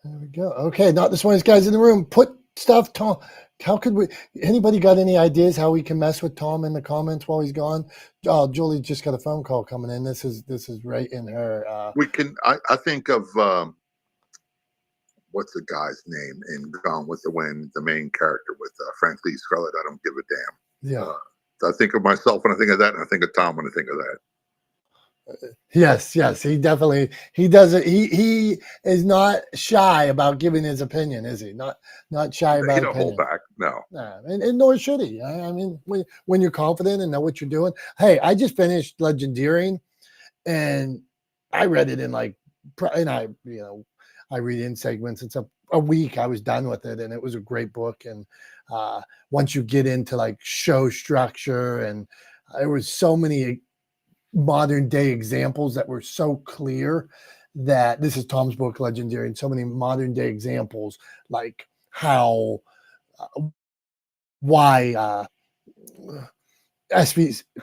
There we go. Okay, not the smartest guys in the room. Put stuff, Tom. How could we? Anybody got any ideas how we can mess with Tom in the comments while he's gone? Oh, Julie just got a phone call coming in. This is right in her. We can. I think of what's the guy's name in Gone with the Wind, the main character with Frank Lee Scarlett. I don't give a damn. Yeah. I think of myself when I think of that, and I think of Tom when I think of that. Yes, he definitely does it. He is not shy about giving his opinion, is he? Not shy about. He don't hold back. No. Nah, and nor should he. I mean, when you're confident and know what you're doing. Hey, I just finished Legendeering, and I read it in and I read in segments. It's a week. I was done with it, and it was a great book. And once you get into like show structure, and there was so many modern day examples that were so clear that this is Tom's book, Legendary, and so many modern day examples like how why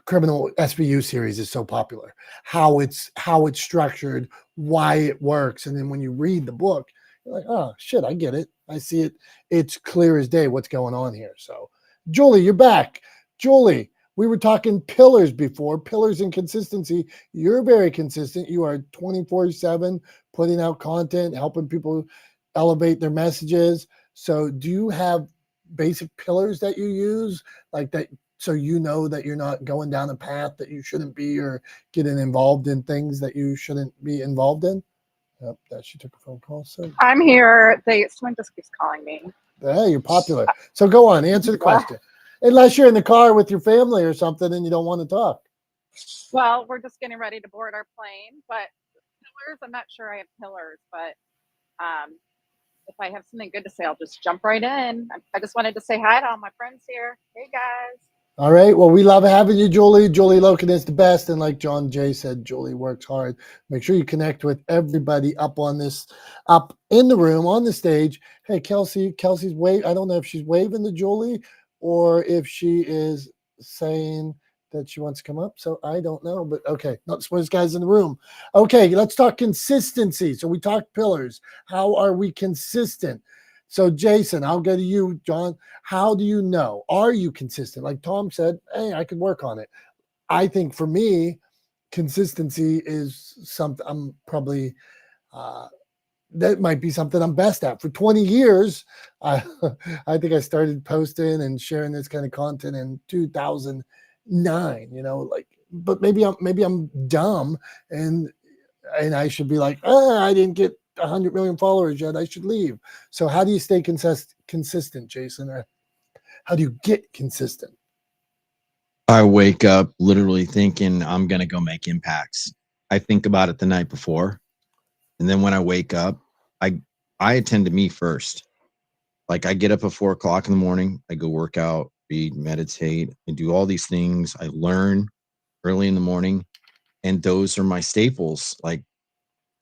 criminal SVU series is so popular, how it's structured, why it works, and then when you read the book, you're like, oh shit, I get it, I see it. It's clear as day what's going on here. So, Julie, you're back. Julie, we were talking pillars before, pillars and consistency. You're very consistent. You are 24/7 putting out content, helping people elevate their messages. So do you have basic pillars that you use like that, so you know that you're not going down a path that you shouldn't be or getting involved in things that you shouldn't be involved in? Yep, that she took a phone call. So I'm here. Someone just keeps calling me. hey, you're popular. So go on, answer the question. Unless you're in the car with your family or something and you don't want to talk. Well, we're just getting ready to board our plane, but pillars, I'm not sure I have pillars, but if I have something good to say, I'll just jump right in. I just wanted to say hi to all my friends here. Hey, guys. All right. Well, we love having you, Julie. Julie Loken is the best. And like John Jay said, Julie works hard. Make sure you connect with everybody up in the room, on the stage. Hey, Kelsey's I don't know if she's waving to Julie or if she is saying that she wants to come up. So I don't know, but okay. Not the smartest guys in the room. Okay. Let's talk consistency. So we talked pillars. How are we consistent? So Jason, I'll go to you, John. How do you know? Are you consistent? Like Tom said, hey, I could work on it. I think for me, consistency is something I'm probably, that might be something I'm best at. For 20 years, I, I think I started posting and sharing this kind of content in 2009, but maybe I'm dumb and I should be like, I didn't get 100 million followers yet. I should leave. So how do you stay consistent, Jason? Or how do you get consistent? I wake up literally thinking I'm going to go make impacts. I think about it the night before. And then when I wake up, I attend to me first. Like I get up at 4:00 in the morning. I go work out, read, meditate, and do all these things. I learn early in the morning. And those are my staples, like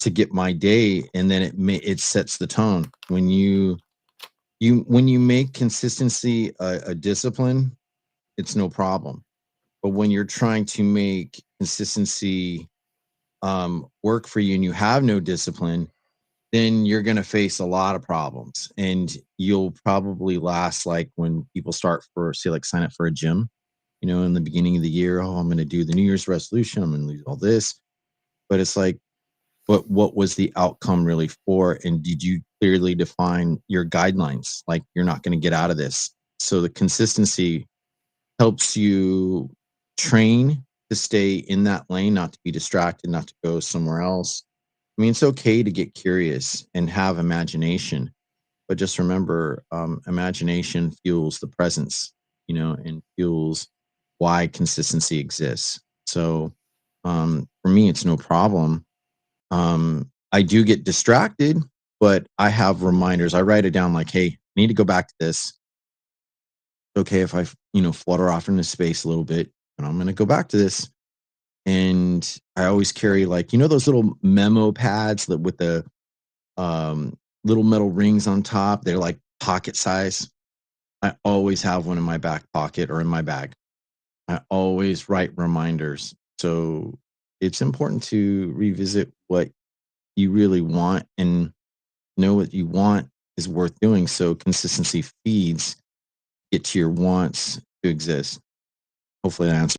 to get my day. And then it sets the tone. When you make consistency a discipline, it's no problem. But when you're trying to make consistency work for you and you have no discipline, then you're going to face a lot of problems. And you'll probably last like when people start sign up for a gym, in the beginning of the year. Oh, I'm going to do the New Year's resolution. I'm going to lose all this. But it's like, but what was the outcome really for? And did you clearly define your guidelines? Like, you're not going to get out of this. So the consistency helps you train to stay in that lane, not to be distracted, not to go somewhere else. I mean, it's okay to get curious and have imagination, but just remember, imagination fuels the presence, and fuels why consistency exists. So for me, it's no problem. I do get distracted, but I have reminders. I write it down like, hey, I need to go back to this. Okay, if I, flutter off into space a little bit, and I'm going to go back to this. And I always carry like, those little memo pads that with the little metal rings on top. They're like pocket size. I always have one in my back pocket or in my bag. I always write reminders. So it's important to revisit what you really want and know what you want is worth doing. So consistency feeds get to your wants to exist. Hopefully that answers.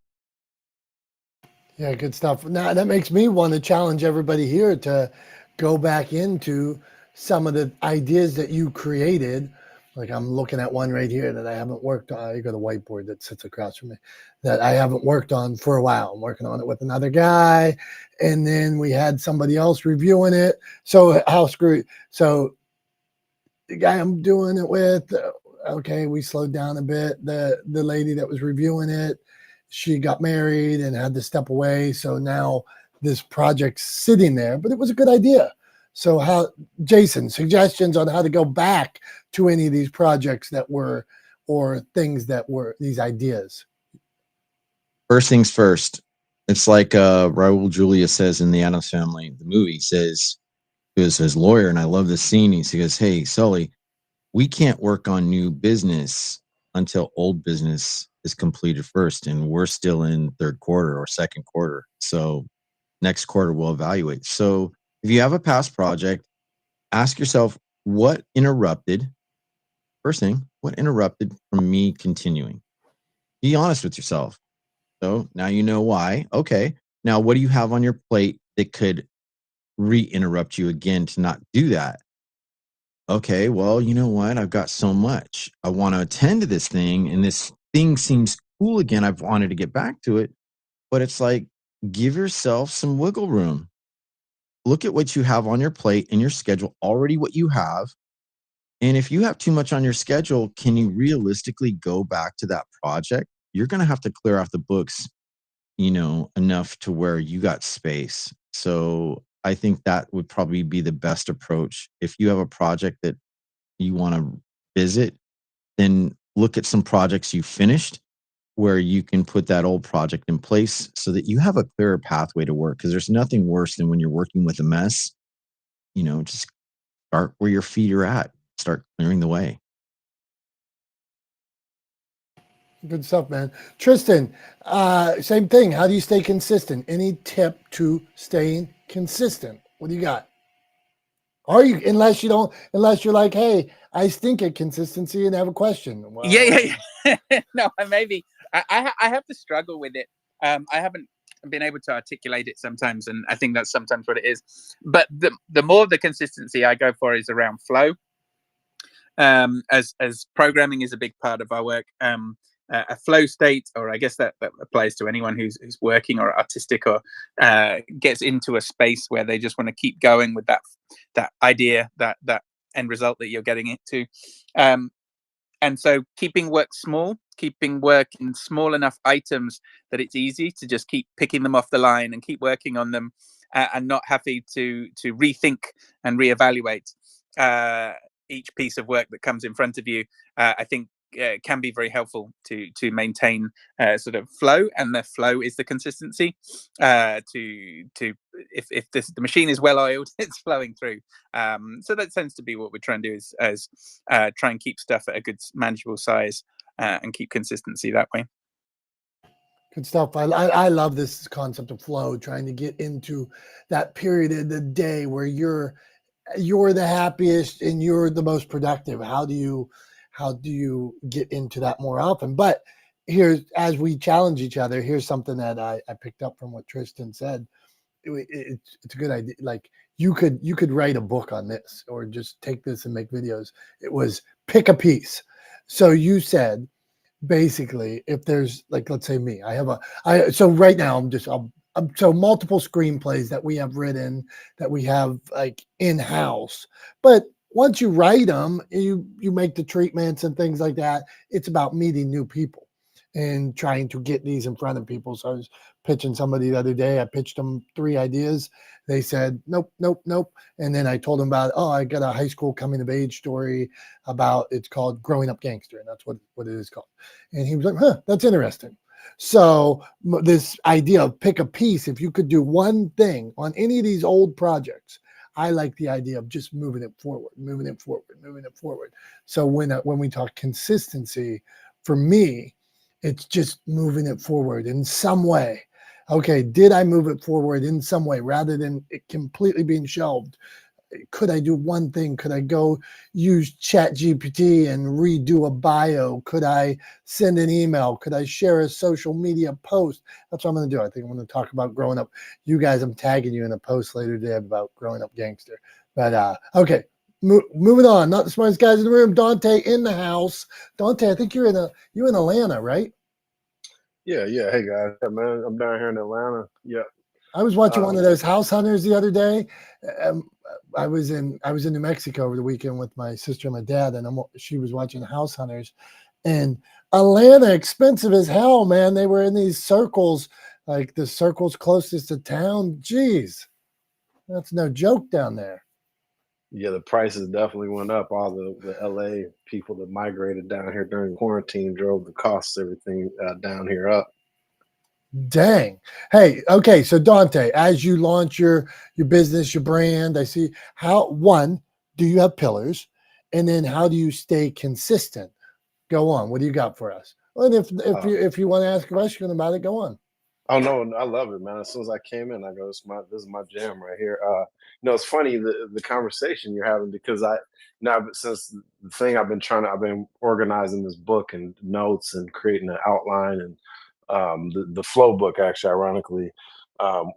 Yeah, good stuff. Now that makes me want to challenge everybody here to go back into some of the ideas that you created. Like I'm looking at one right here that I haven't worked on. I got a whiteboard that sits across from me that I haven't worked on for a while. I'm working on it with another guy, and then we had somebody else reviewing it. So how screwed? So the guy I'm doing it with, okay, we slowed down a bit. The lady that was reviewing it, she got married and had to step away. So now this project's sitting there, but it was a good idea. So how, Jason, suggestions on how to go back to any of these projects that were, or things that were these ideas? First things first. It's like Raul Julia says in the Addams Family, the movie says, he was his lawyer, and I love this scene. He goes, hey, Sully, we can't work on new business until old business is completed first. And we're still in third quarter or second quarter. So next quarter we'll evaluate. So if you have a past project, ask yourself what interrupted. First thing, what interrupted from me continuing? Be honest with yourself. So now you know why. Okay. Now what do you have on your plate that could re-interrupt you again to not do that? Okay, well, you know what? I've got so much. I want to attend to this thing, and this thing seems cool again. I've wanted to get back to it, but it's like, give yourself some wiggle room. Look at what you have on your plate in your schedule, already what you have. And if you have too much on your schedule, can you realistically go back to that project? You're going to have to clear off the books, enough to where you got space. So I think that would probably be the best approach. If you have a project that you want to visit, then look at some projects you finished where you can put that old project in place so that you have a clearer pathway to work. Because there's nothing worse than when you're working with a mess, just start where your feet are at, start clearing the way. Good stuff, man. Tristan, same thing. How do you stay consistent? Any tip to staying consistent? What do you got? Are you, unless you're like, hey, I stink at consistency and have a question. Well, Yeah. No, maybe I have to struggle with it. I haven't been able to articulate it sometimes, and I think that's sometimes what it is. But the more the consistency I go for is around flow. As programming is a big part of our work. A flow state, or I guess that applies to anyone who's working or artistic, or gets into a space where they just want to keep going with that idea, that end result that you're getting it to. And so keeping work small, keeping work in small enough items that it's easy to just keep picking them off the line and keep working on them, and not having to rethink and reevaluate each piece of work that comes in front of you, I think can be very helpful to maintain sort of flow. And the flow is the consistency. If the machine is well oiled, it's flowing through. So that tends to be what we're trying to do, is try and keep stuff at a good manageable size, and keep consistency that way. Good stuff. I love this concept of flow, trying to get into that period of the day where you're the happiest and you're the most productive. How do you get into that more often? But here's, as we challenge each other, here's something that I picked up from what Tristan said. It's a good idea. Like you could write a book on this, or just take this and make videos. It was pick a piece. So you said, basically, if there's, like, let's say me, so right now so multiple screenplays that we have written, that we have like in-house, but once you write them, you make the treatments and things like that. It's about meeting new people and trying to get these in front of people. So I was pitching somebody the other day. I pitched them 3 ideas. They said, nope, nope, nope. And then I told them about, I got a high school coming of age story about, it's called Growing Up Gangster. And that's what it is called. And he was like, that's interesting. So this idea of pick a piece, if you could do one thing on any of these old projects, I like the idea of just moving it forward. So when we talk consistency, for me, it's just moving it forward in some way. Okay, did I move it forward in some way rather than it completely being shelved? Could I do one thing? Could I go use ChatGPT and redo a bio? Could I send an email? Could I share a social media post? That's what I'm going to do. I think I'm going to talk about growing up. You guys, I'm tagging you in a post later today about Growing Up Gangster. But okay, moving on. Not the smartest guys in the room. Dante in the house. Dante, I think you're in Atlanta, right? Yeah. Hey guys, yeah, man, I'm down here in Atlanta. Yeah. I was watching one of those house hunters the other day. I was in New Mexico over the weekend with my sister and my dad, and she was watching House Hunters. And Atlanta, expensive as hell, man. They were in these circles, like the circles closest to town. Jeez, that's no joke down there. Yeah, the prices definitely went up. All the LA people that migrated down here during quarantine drove the costs, everything down here up. Dang. Hey, okay. So Dante, as you launch your business, your brand, I see do you have pillars? And then how do you stay consistent? Go on. What do you got for us? Well, and if you want to ask a question about it, go on. Oh no, I love it, man. As soon as I came in, I go, this is my jam right here. It's funny the conversation you're having, because since the thing I've been organizing this book and notes and creating an outline, and the flow book, actually, ironically,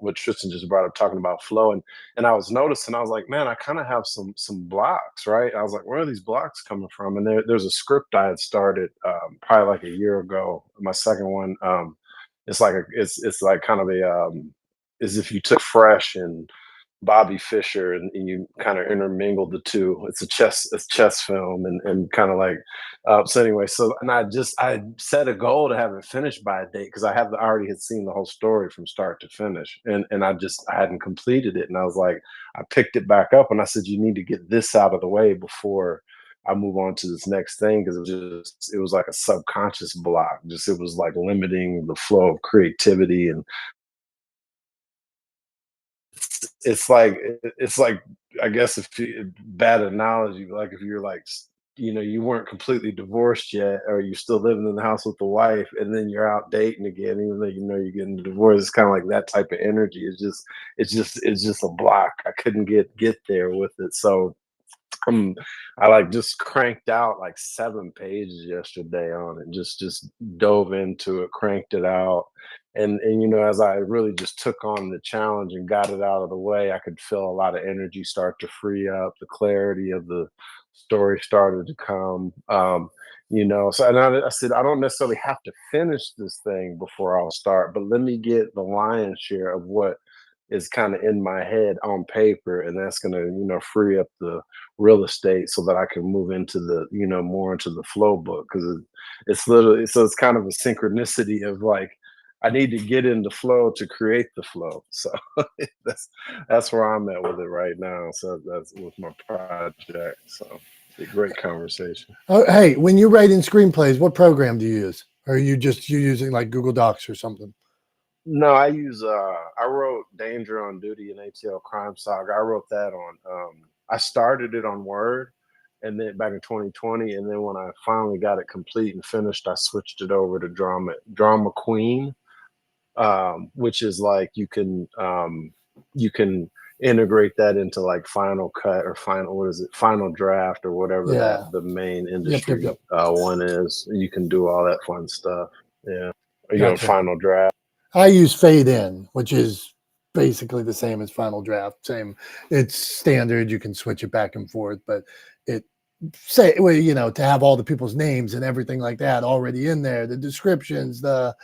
what Tristan just brought up, talking about flow, and I was noticing, I was like, man, I kind of have some blocks, right? I was like, where are these blocks coming from? And there's a script I had started probably like a year ago, my second one. It's like kind of as if you took Fresh and Bobby Fischer and you kind of intermingled the two. It's a chess film, and kind of like so anyway. So, and I set a goal to have it finished by a date, because I already had seen the whole story from start to finish, and I hadn't completed it, and I was like, I picked it back up and I said, you need to get this out of the way before I move on to this next thing because it was like a subconscious block. Just it was like limiting the flow of creativity, and it's like I guess if you, bad analogy, like if you're like you weren't completely divorced yet, or you're still living in the house with the wife, and then you're out dating again, even though you know you're getting a divorce. It's kind of like that type of energy. It's just a block. I couldn't get there with it, so I like just cranked out like 7 pages yesterday on it. Just dove into it, cranked it out, and as I really just took on the challenge and got it out of the way, I could feel a lot of energy start to free up. The clarity of the story started to come. So and I said I don't necessarily have to finish this thing before I'll start, but let me get the lion's share of what is kind of in my head on paper, and that's going to free up the real estate so that I can move into the more into the flow book, because it's literally, so it's kind of a synchronicity of like I need to get into flow to create the flow. So that's where I'm at with it right now. So that's with my project. So a great conversation. Oh, hey, when you're writing screenplays, what program do you use? Or are you using like Google Docs or something? No, I wrote Danger on Duty and ATL Crime Saga. I wrote that on I started it on Word, and then back in 2020, and then when I finally got it complete and finished, I switched it over to Drama Queen, which is like you can integrate that into like Final Cut or Final Draft or whatever that the main industry one is. You can do all that fun stuff. Yeah. Gotcha. Final Draft. I use Fade In, which is basically the same as Final Draft. Same, it's standard. You can switch it back and forth, but to have all the people's names and everything like that already in there, the descriptions, the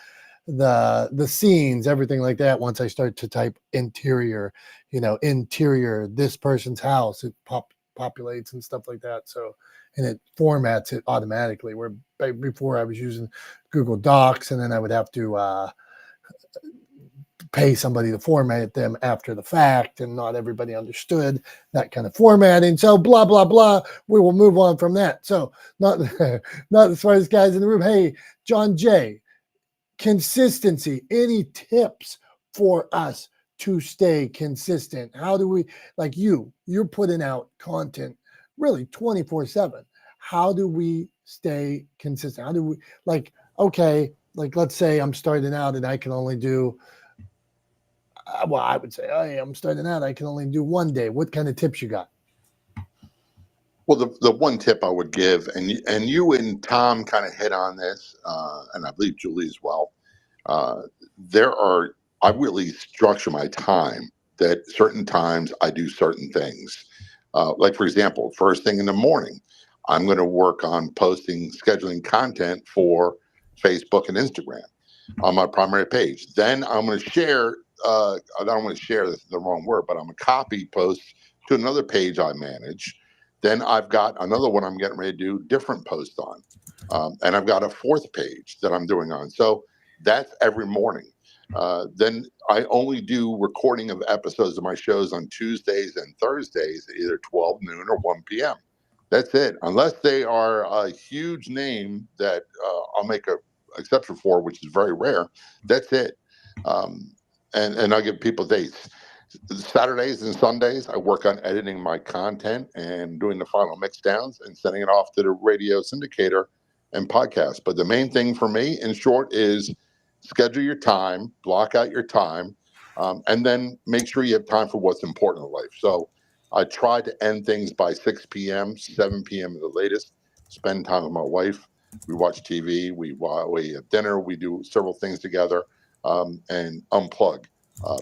scenes, everything like that. Once I start to type interior, this person's house, it populates and stuff like that. So, and it formats it automatically. Where before I was using Google Docs, and then I would have to pay somebody to format them after the fact, and not everybody understood that kind of formatting. So blah, blah, blah. We will move on from that. So not as far as guys in the room. Hey, John J., consistency. Any tips for us to stay consistent? How do we, like you're putting out content really 24/7. How do we stay consistent? How do we, let's say I'm starting out and I can only do, I would say, hey, I'm starting out, I can only do one day. What kind of tips you got? Well, the one tip I would give, and you and Tom kind of hit on this, and I believe Julie as well. I really structure my time that certain times I do certain things. Like for example, first thing in the morning, I'm going to work on scheduling content for Facebook and Instagram on my primary page. Then I'm going to share. I don't want to share, this is the wrong word, but I'm going to copy post to another page I manage. Then I've got another one I'm getting ready to do different posts on. And I've got a fourth page that I'm doing on. So that's every morning. Then I only do recording of episodes of my shows on Tuesdays and Thursdays, either 12 noon or 1 p.m. That's it. Unless they are a huge name that I'll make an exception for, which is very rare. That's it. And I give people dates. Saturdays and Sundays, I work on editing my content and doing the final mix downs and sending it off to the radio syndicator and podcast. But the main thing for me, in short, is schedule your time, block out your time, and then make sure you have time for what's important in life. So I try to end things by 6 p.m., 7 p.m. at the latest, spend time with my wife. We watch TV, we have dinner, we do several things together, and unplug.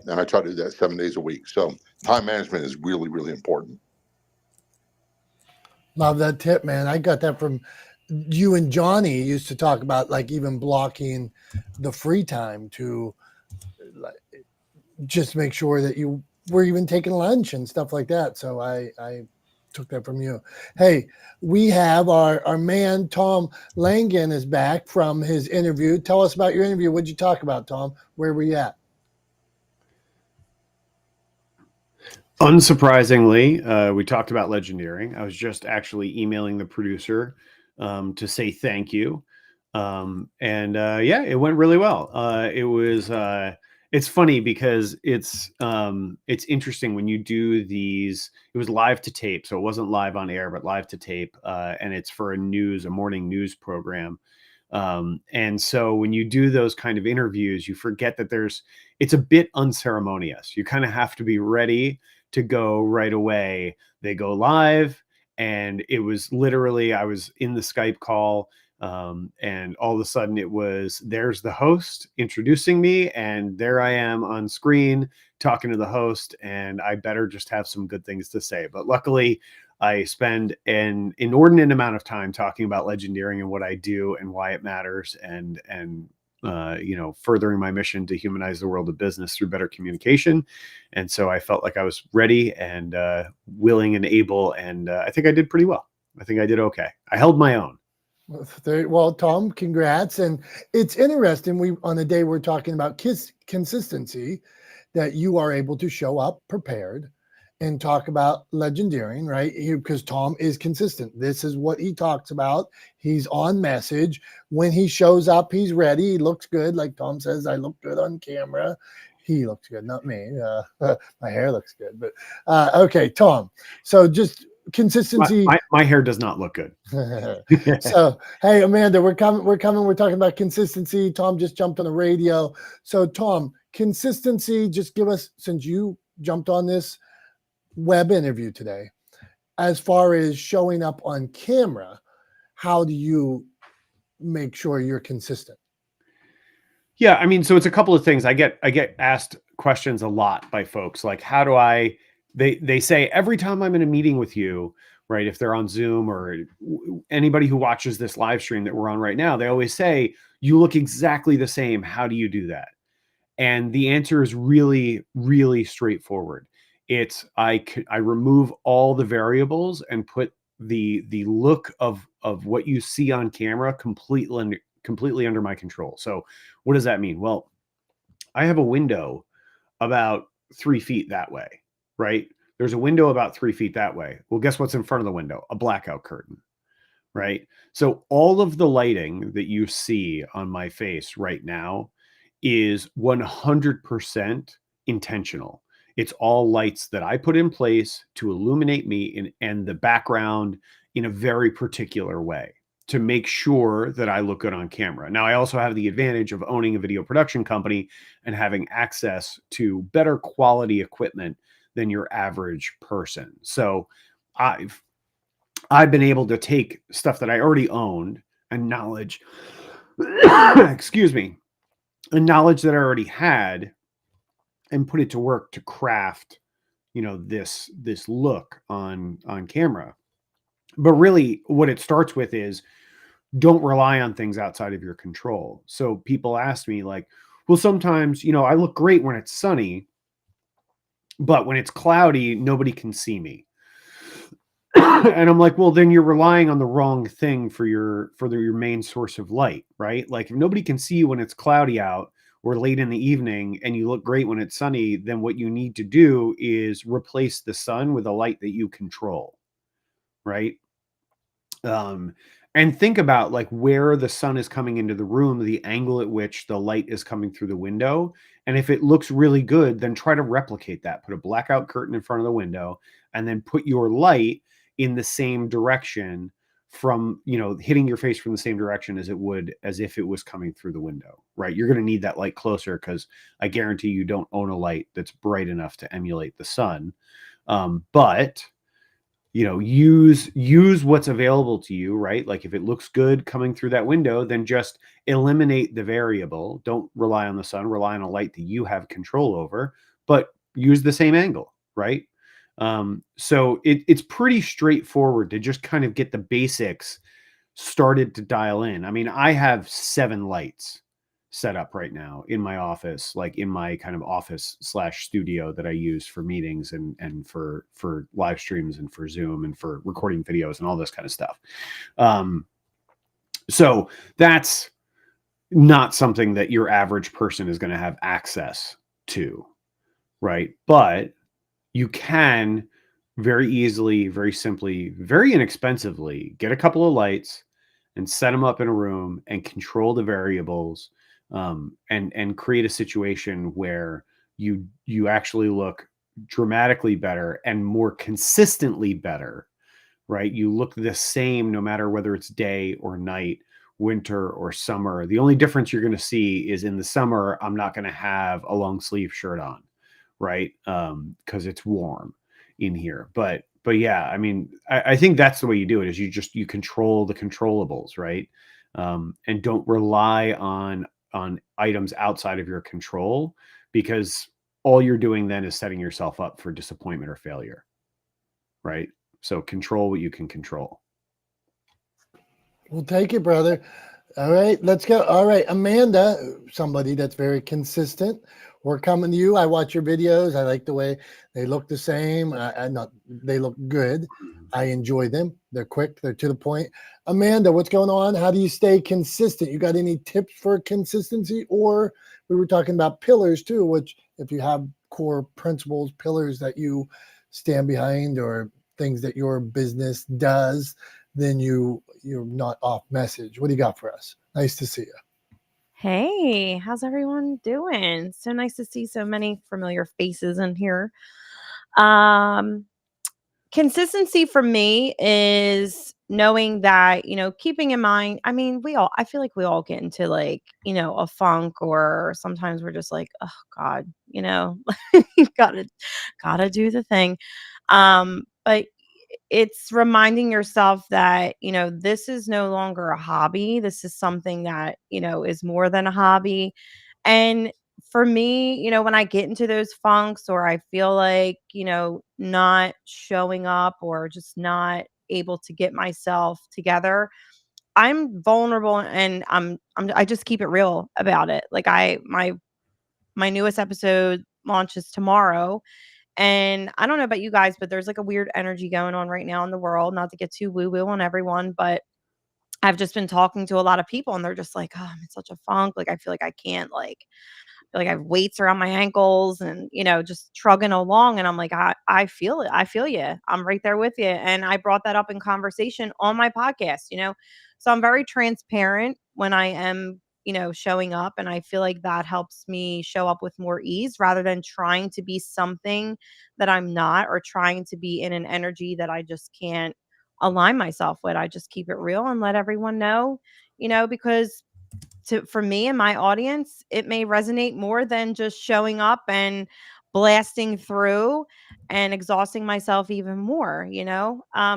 And I try to do that 7 days a week. So time management is really, really important. Love that tip, man. I got that from you and Johnny used to talk about, like, even blocking the free time to just make sure that you were even taking lunch and stuff like that. So I took that from you. Hey, we have our man, Tom Langan, is back from his interview. Tell us about your interview. What'd you talk about, Tom? Where were you at? Unsurprisingly, we talked about legendaring. I was just actually emailing the producer to say thank you. Yeah, it went really well. It's funny because it's interesting when you do these. It was live to tape, so it wasn't live on air, but live to tape, and it's for a morning news program. And so when you do those kind of interviews, you forget that it's a bit unceremonious. You kind of have to be ready to go right away. They go live, and it was literally, I was in the Skype call, and all of a sudden there's the host introducing me, and there I am on screen talking to the host, and I better just have some good things to say. But luckily, I spend an inordinate amount of time talking about legendaring and what I do and why it matters, and furthering my mission to humanize the world of business through better communication. And so I felt like I was ready and willing and able, and I think I did pretty well. I think I did okay. I held my own. Well, Tom, congrats. And it's interesting. On the day we're talking about consistency, that you are able to show up prepared and talk about legendaring, right? Because Tom is consistent. This is what he talks about. He's on message. When he shows up, he's ready. He looks good. Like Tom says, I look good on camera. He looks good, not me. My hair looks good. But okay, Tom. So just consistency. My hair does not look good. So, hey, Amanda, we're coming. We're talking about consistency. Tom just jumped on the radio. So, Tom, consistency, just give us, since you jumped on this web interview today, as far as showing up on camera, how do you make sure you're consistent? Yeah, I mean, so it's a couple of things. I get asked questions a lot by folks, like, how do I, they say every time I'm in a meeting with you, right? If they're on Zoom or anybody who watches this live stream that we're on right now, they always say, you look exactly the same. How do you do that? And the answer is really, really straightforward. It's I remove all the variables and put the look of what you see on camera completely under my control. So what does that mean? Well, I have a window about 3 feet that way, right? There's a window about 3 feet that way. Well, guess what's in front of the window? A blackout curtain, right? So all of the lighting that you see on my face right now is 100% intentional. It's all lights that I put in place to illuminate me and the background in a very particular way to make sure that I look good on camera. Now, I also have the advantage of owning a video production company and having access to better quality equipment than your average person. So I've been able to take stuff that I already owned and knowledge, excuse me, and knowledge that I already had, and put it to work to craft, this look on camera. But really what it starts with is, don't rely on things outside of your control. So people ask me like, well, sometimes, I look great when it's sunny, but when it's cloudy, nobody can see me. And I'm like, well, then you're relying on the wrong thing for your main source of light, right? Like, if nobody can see you when it's cloudy out or late in the evening and you look great when it's sunny, then what you need to do is replace the sun with a light that you control, right? And think about like where the sun is coming into the room, the angle at which the light is coming through the window. And if it looks really good, then try to replicate that. Put a blackout curtain in front of the window and then put your light in the same direction from, hitting your face from the same direction as if it was coming through the window, right? You're going to need that light closer because I guarantee you don't own a light that's bright enough to emulate the sun. But use what's available to you, right? Like if it looks good coming through that window, then just eliminate the variable. Don't rely on the sun, rely on a light that you have control over, but use the same angle, right? So it's pretty straightforward to just kind of get the basics started to dial in. I mean, I have 7 lights set up right now in my office, like in my kind of office / studio that I use for meetings and for live streams and for Zoom and for recording videos and all this kind of stuff. So that's not something that your average person is going to have access to, right? But you can very easily, very simply, very inexpensively get a couple of lights and set them up in a room and control the variables, and create a situation where you actually look dramatically better and more consistently better, right? You look the same no matter whether it's day or night, winter or summer. The only difference you're going to see is in the summer, I'm not going to have a long sleeve shirt on, right? Because it's warm in here. But yeah, I mean, I think that's the way you do it, is you control the controllables, right? And don't rely on items outside of your control, because all you're doing then is setting yourself up for disappointment or failure, right? So control what you can control. We'll take it, brother. All right, let's go. All right, Amanda, somebody that's very consistent. We're coming to you. I watch your videos. I like the way they look the same. They look good. I enjoy them. They're quick. They're to the point. Amanda, what's going on? How do you stay consistent? You got any tips for consistency? Or we were talking about pillars too, which if you have core principles, pillars that you stand behind, or things that your business does, then you're not off message. What do you got for us? Nice to see you. Hey, how's everyone doing? So nice to see so many familiar faces in here. Consistency for me is knowing that, keeping in mind, I mean, I feel like we all get into like, a funk, or sometimes we're just like, oh God, you gotta do the thing. But it's reminding yourself that, this is no longer a hobby. This is something that, is more than a hobby. And for me, when I get into those funks, or I feel like, not showing up, or just not able to get myself together, I'm vulnerable, and I just keep it real about it. Like my newest episode launches tomorrow, and I don't know about you guys, but there's like a weird energy going on right now in the world. Not to get too woo-woo on everyone, but I've just been talking to a lot of people, and they're just like, oh, I'm in such a funk. Like, I feel like I can't, feel like I have weights around my ankles, and, just trugging along. And I'm like, I feel it. I feel you. I'm right there with you. And I brought that up in conversation on my podcast. So I'm very transparent when I am, showing up. And I feel like that helps me show up with more ease, rather than trying to be something that I'm not, or trying to be in an energy that I just can't align myself with. I just keep it real and let everyone know, because for me and my audience, it may resonate more than just showing up and blasting through and exhausting myself even more.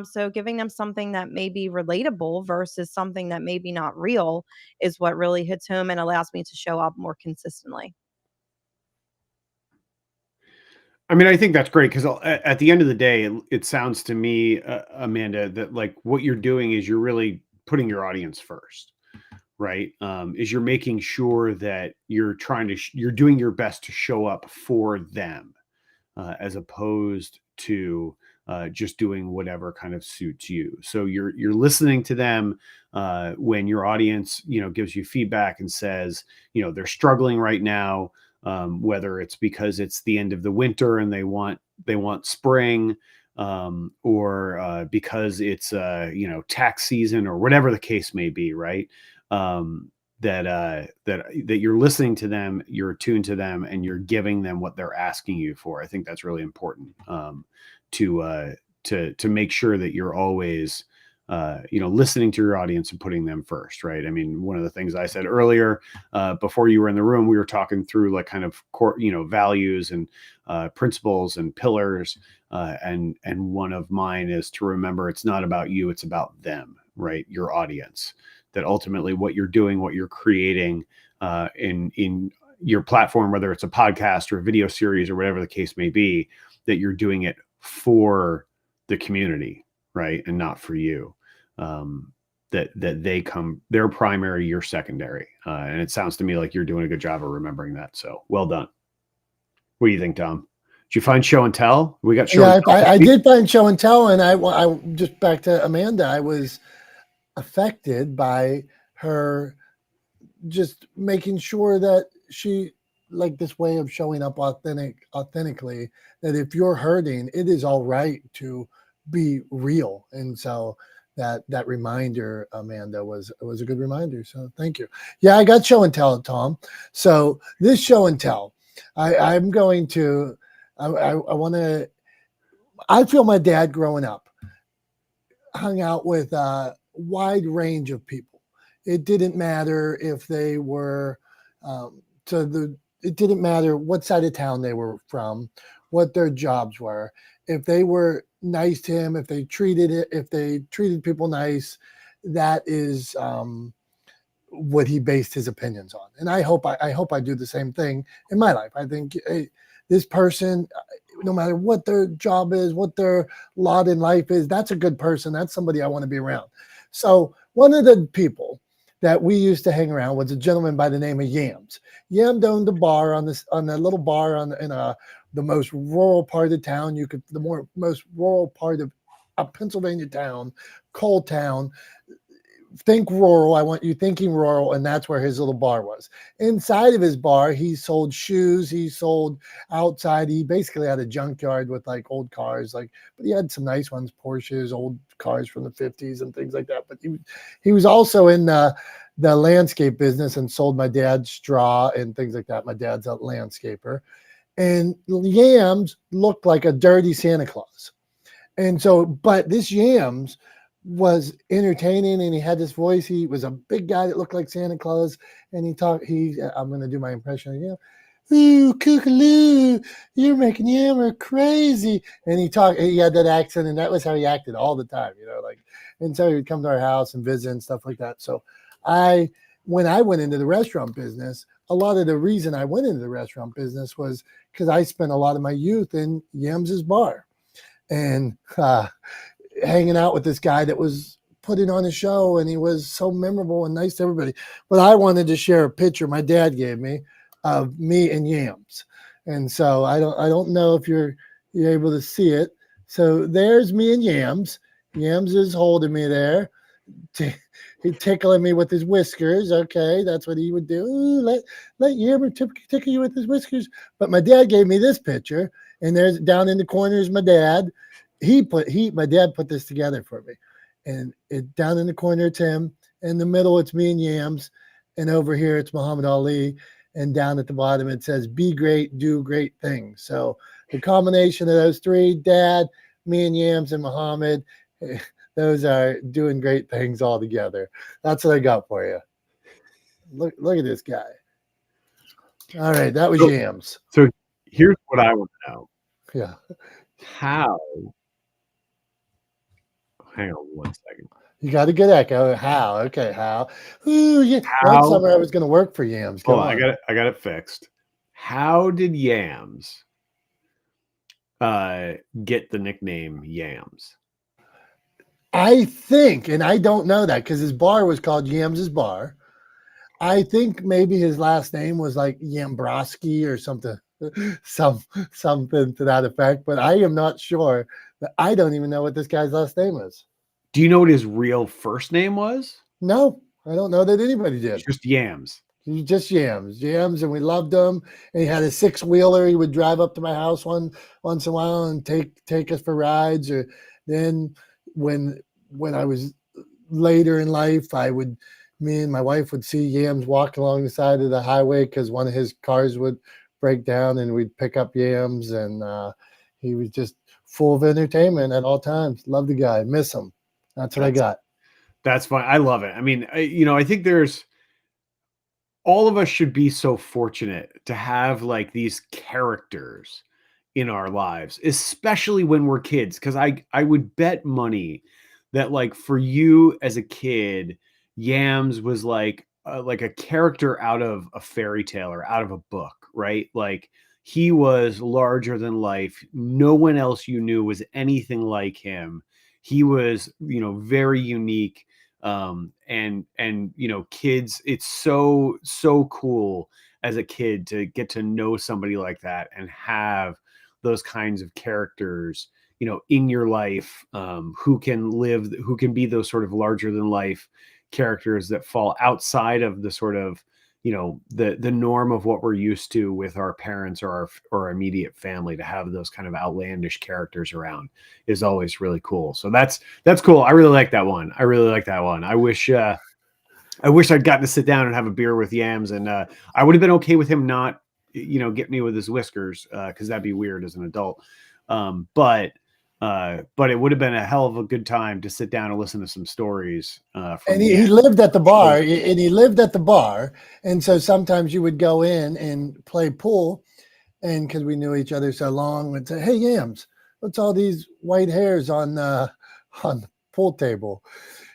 So giving them something that may be relatable versus something that may be not real is what really hits home and allows me to show up more consistently. I mean, I think that's great, because at the end of the day, it sounds to me, Amanda, that like what you're doing is you're really putting your audience first, right? Is you're making sure that you're you're doing your best to show up for them, as opposed to just doing whatever kind of suits you. So you're listening to them when your audience, gives you feedback and says, they're struggling right now, whether it's because it's the end of the winter and they want spring, or because it's tax season, or whatever the case may be, right? That you're listening to them, you're attuned to them, and you're giving them what they're asking you for. I think that's really important, to make sure that you're always listening to your audience and putting them first, right? I mean, one of the things I said earlier, before you were in the room, we were talking through like kind of core, values and principles and pillars, and one of mine is to remember it's not about you, it's about them, right? Your audience. That ultimately what you're doing, what you're creating in your platform, whether it's a podcast or a video series or whatever the case may be, that you're doing it for the community, right? And not for you. That they're primary, you're secondary. And it sounds to me like you're doing a good job of remembering that. So well done. What do you think, Dom? Did you find show and tell? We got show and tell. I did find show and tell, and I just back to Amanda. I was affected by her just making sure that she like this way of showing up authentically, that if you're hurting, it is all right to be real. And so that reminder, Amanda, was a good reminder. So thank you. Yeah, I got show and tell, Tom. So this show and tell, I'm going to, I want to, I feel my dad growing up hung out with a wide range of people. It didn't matter if they were it didn't matter what side of town they were from, what their jobs were. If they were nice to him, if they treated people nice, that is what he based his opinions on. And I hope I do the same thing in my life. I think, hey, this person, no matter what their job is, what their lot in life is, that's a good person. That's somebody I want to be around. So one of the people that we used to hang around was a gentleman by the name of Yams. Yams owned a bar on a little bar in the most rural part of town. Most rural part of a Pennsylvania town, coal town. Think rural. I want you thinking rural, and that's where his little bar was. Inside of his bar, he sold shoes. He sold outside. He basically had a junkyard with like old cars, but he had some nice ones, Porsches, old cars from the 50s and things like that. But he was also in the landscape business and sold my dad straw and things like that. My dad's a landscaper, and Yams looked like a dirty Santa Claus. And so, but this Yams was entertaining, and he had this voice. He was a big guy that looked like Santa Claus, and I'm going to do my impression again. Ooh, kookaloo, you're making Yammer crazy. And he had that accent, and that was how he acted all the time, and so he would come to our house and visit and stuff like that. So when I went into the restaurant business, a lot of the reason I went into the restaurant business was because I spent a lot of my youth in Yams's bar. And hanging out with this guy that was putting on a show, and he was so memorable and nice to everybody. But I wanted to share a picture my dad gave me of me and Yams. And so I don't know if you're able to see it. So there's me and Yams. Yams is holding me there. He's tickling me with his whiskers. Okay, that's what he would do. Ooh, let Yammer tickle you with his whiskers. But my dad gave me this picture, and there's down in the corner is my dad. My dad put this together for me, and it down in the corner it's him. In the middle it's me and Yams, and over here it's Muhammad Ali, and down at the bottom it says "Be great, do great things." So the combination of those three, Dad, me and Yams, and Muhammad, those are doing great things all together. That's what I got for you. Look at this guy. All right, that was Yams. So here's what I want to know. Yeah. How? Hang on one second. You got a good echo. How? Okay, how? Ooh, yeah. One summer I was going to work for Yams. Hold on, I got it fixed. How did Yams get the nickname Yams? I think, and I don't know that because his bar was called Yams's Bar. I think maybe his last name was like Yambrowski or something, something to that effect. But I am not sure. I don't even know what this guy's last name is. Do you know what his real first name was? No, I don't know that anybody did. Just Yams. He just Yams, and we loved him. And he had a 6-wheeler. He would drive up to my house once in a while and take us for rides. Or then when I was later in life, me and my wife would see Yams walk along the side of the highway because one of his cars would break down, and we'd pick up Yams, and he was just full of entertainment at all times. Love the guy, miss him. That's what I got. That's fine. I love it. I mean, I think all of us should be so fortunate to have like these characters in our lives, especially when we're kids. Because I would bet money that like for you as a kid, Yams was like a character out of a fairy tale or out of a book, right? Like he was larger than life. No one else you knew was anything like him. He was, very unique. And kids, it's so cool as a kid to get to know somebody like that and have those kinds of characters, in your life, who can be those sort of larger than life characters that fall outside of the sort of, the norm of what we're used to with our parents or our immediate family. To have those kind of outlandish characters around is always really cool. So that's cool. I really like that one. I wish I'd gotten to sit down and have a beer with Yams, and I would have been okay with him not, get me with his whiskers, because that'd be weird as an adult. But it would have been a hell of a good time to sit down and listen to some stories. And he lived at the bar, and he lived at the bar, and so sometimes you would go in and play pool, and because we knew each other so long, we'd say, "Hey, Yams, what's all these white hairs on the pool table?"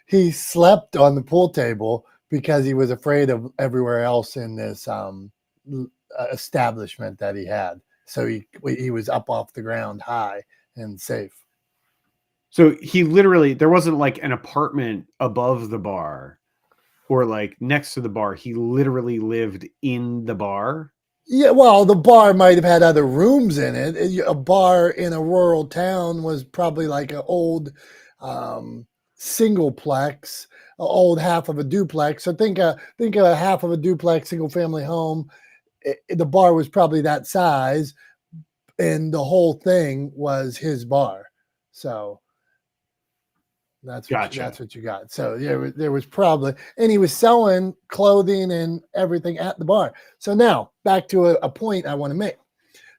He slept on the pool table because he was afraid of everywhere else in this establishment that he had. So he was up off the ground high and safe. So he literally, there wasn't like an apartment above the bar or like next to the bar. He literally lived in the bar. Yeah, well, the bar might have had other rooms in it. A bar in a rural town was probably like an old singleplex, an old half of a duplex. So think of a half of a duplex, single family home. The bar was probably that size, and the whole thing was his bar. So that's what you got. So yeah, there was probably, and he was selling clothing and everything at the bar. So now back to a point I want to make.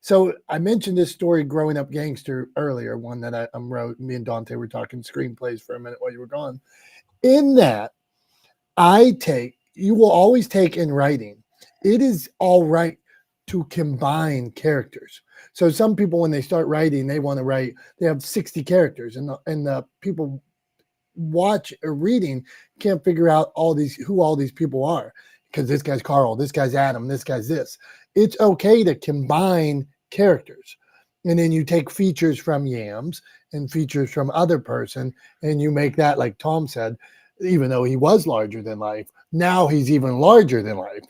So I mentioned this story, Growing Up Gangster, earlier, one that I wrote. Me and Dante were talking screenplays for a minute while you were gone. In that, you will always take in writing. It is all right to combine characters. So some people, when they start writing, they want to write, they have 60 characters, and the people watch or reading can't figure out who all these people are, because this guy's Carl, this guy's Adam, this guy's this. It's okay to combine characters, and then you take features from Yams and features from other person, and you make that, like Tom said, even though he was larger than life, now he's even larger than life.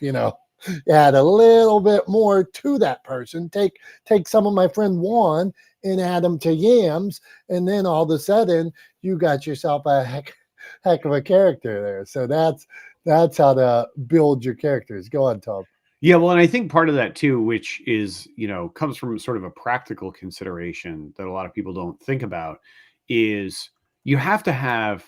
Add a little bit more to that person. Take some of my friend Juan and add them to Yams, and then all of a sudden you got yourself a heck of a character there. So that's how to build your characters. Go on, Tom. Yeah, well, and I think part of that too, which is, comes from sort of a practical consideration that a lot of people don't think about, is you have to have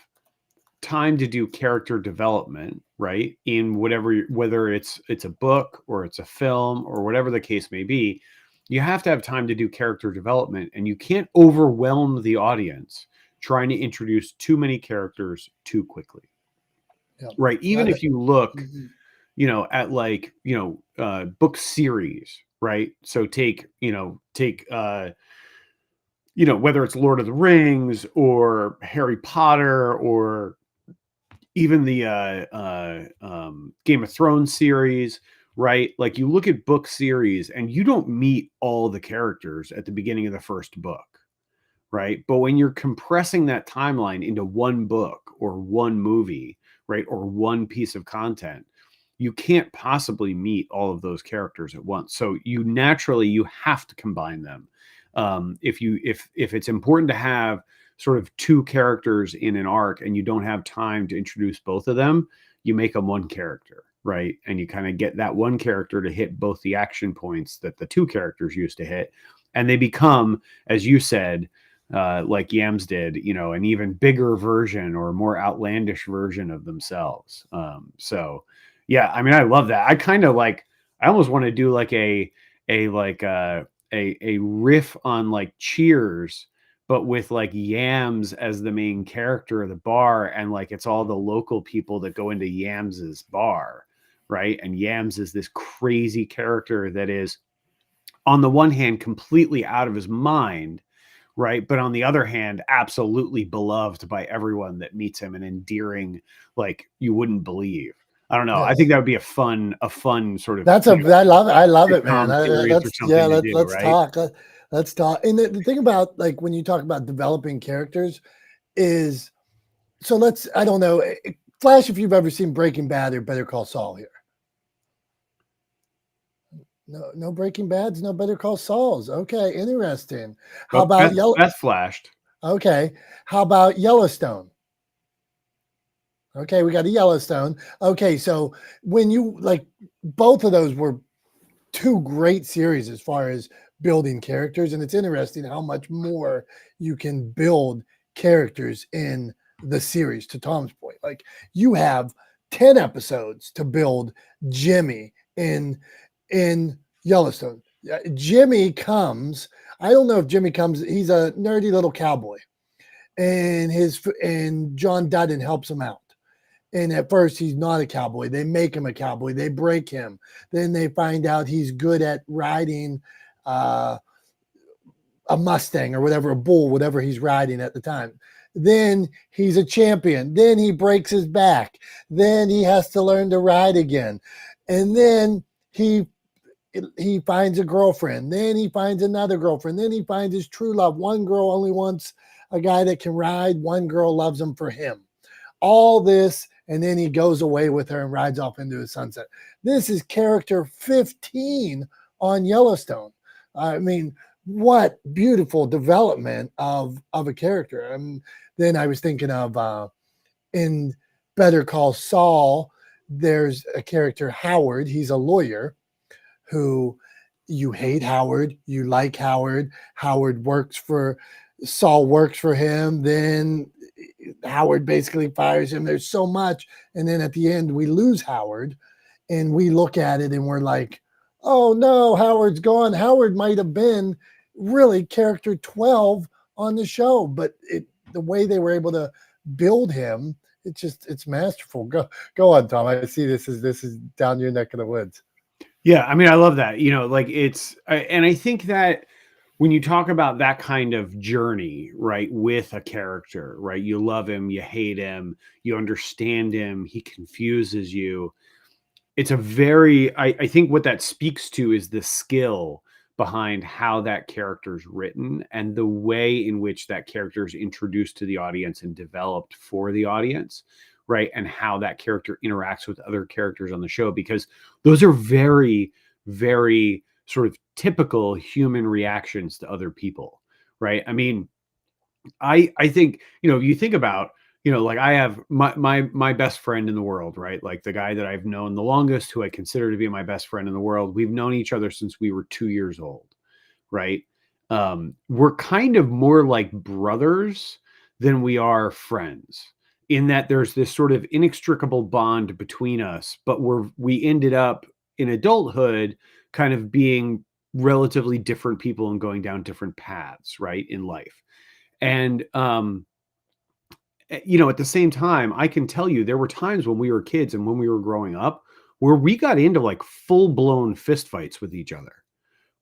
time to do character development, right? In whether it's a book or it's a film or whatever the case may be, you have to have time to do character development, and you can't overwhelm the audience trying to introduce too many characters too quickly. Yep. Right? Even if you look, at like, book series, right? So take whether it's Lord of the Rings or Harry Potter or even the Game of Thrones series, right? Like you look at book series and you don't meet all the characters at the beginning of the first book, right? But when you're compressing that timeline into one book or one movie, right, or one piece of content, you can't possibly meet all of those characters at once. So you have to combine them. If it's important to have sort of two characters in an arc and you don't have time to introduce both of them, you make them one character, right? And you kind of get that one character to hit both the action points that the two characters used to hit. And they become, as you said, like Yams did, an even bigger version or more outlandish version of themselves. So yeah, I mean, I love that. I kind of I almost want to do like a riff on like Cheers, but with like Yams as the main character of the bar, and like it's all the local people that go into Yams's bar, right? And Yams is this crazy character that is, on the one hand, completely out of his mind, right? But on the other hand, absolutely beloved by everyone that meets him, and endearing like you wouldn't believe. I don't know. Yes. I think that would be a fun sort of. I love it, man. Let's right? talk. Let's talk. And the thing about, like, when you talk about developing characters is, so I don't know, Flash, if you've ever seen Breaking Bad or Better Call Saul here. No Breaking Bads, no Better Call Sauls. Okay, interesting. How about Beth flashed. Okay. How about Yellowstone? Okay, we got a Yellowstone. Okay, so when you like, both of those were two great series as far as building characters, and it's interesting how much more you can build characters in the series. To Tom's point, like you have 10 episodes to build Jimmy in Yellowstone. Jimmy comes, I don't know if Jimmy comes, he's a nerdy little cowboy, and John Dutton helps him out. And at first, he's not a cowboy. They make him a cowboy. They break him. Then they find out he's good at riding a Mustang or whatever, a bull, whatever he's riding at the time. Then he's a champion. Then he breaks his back. Then he has to learn to ride again. And then he finds a girlfriend. Then he finds another girlfriend. Then he finds his true love. One girl only wants a guy that can ride. One girl loves him for him. All this, and then he goes away with her and rides off into the sunset. This is character 15 on Yellowstone. I mean, what beautiful development of a character. And then I was thinking of in Better Call Saul, there's a character, Howard. He's a lawyer who you hate Howard, you like Howard. Howard works for Saul, works for him. Then Howard basically fires him. There's so much. And then at the end, we lose Howard and we look at it and we're like, oh no, Howard's gone. Howard might have been really character 12 on the show, but the way they were able to build him, it's masterful. Go on, Tom. I see this is down your neck of the woods. Yeah, I mean, I love that. Like and I think that when you talk about that kind of journey, right, with a character, right, you love him, you hate him, you understand him, he confuses you. It's I think what that speaks to is the skill behind how that character's written and the way in which that character is introduced to the audience and developed for the audience, right? And how that character interacts with other characters on the show, because those are very, very sort of typical human reactions to other people, right? I mean, I think, you think about, like I have my best friend in the world, right? Like the guy that I've known the longest, who I consider to be my best friend in the world. We've known each other since we were 2 years old, right? We're kind of more like brothers than we are friends, in that there's this sort of inextricable bond between us, but we ended up in adulthood kind of being relatively different people and going down different paths, right, in life. And at the same time, I can tell you there were times when we were kids and when we were growing up where we got into like full-blown fistfights with each other,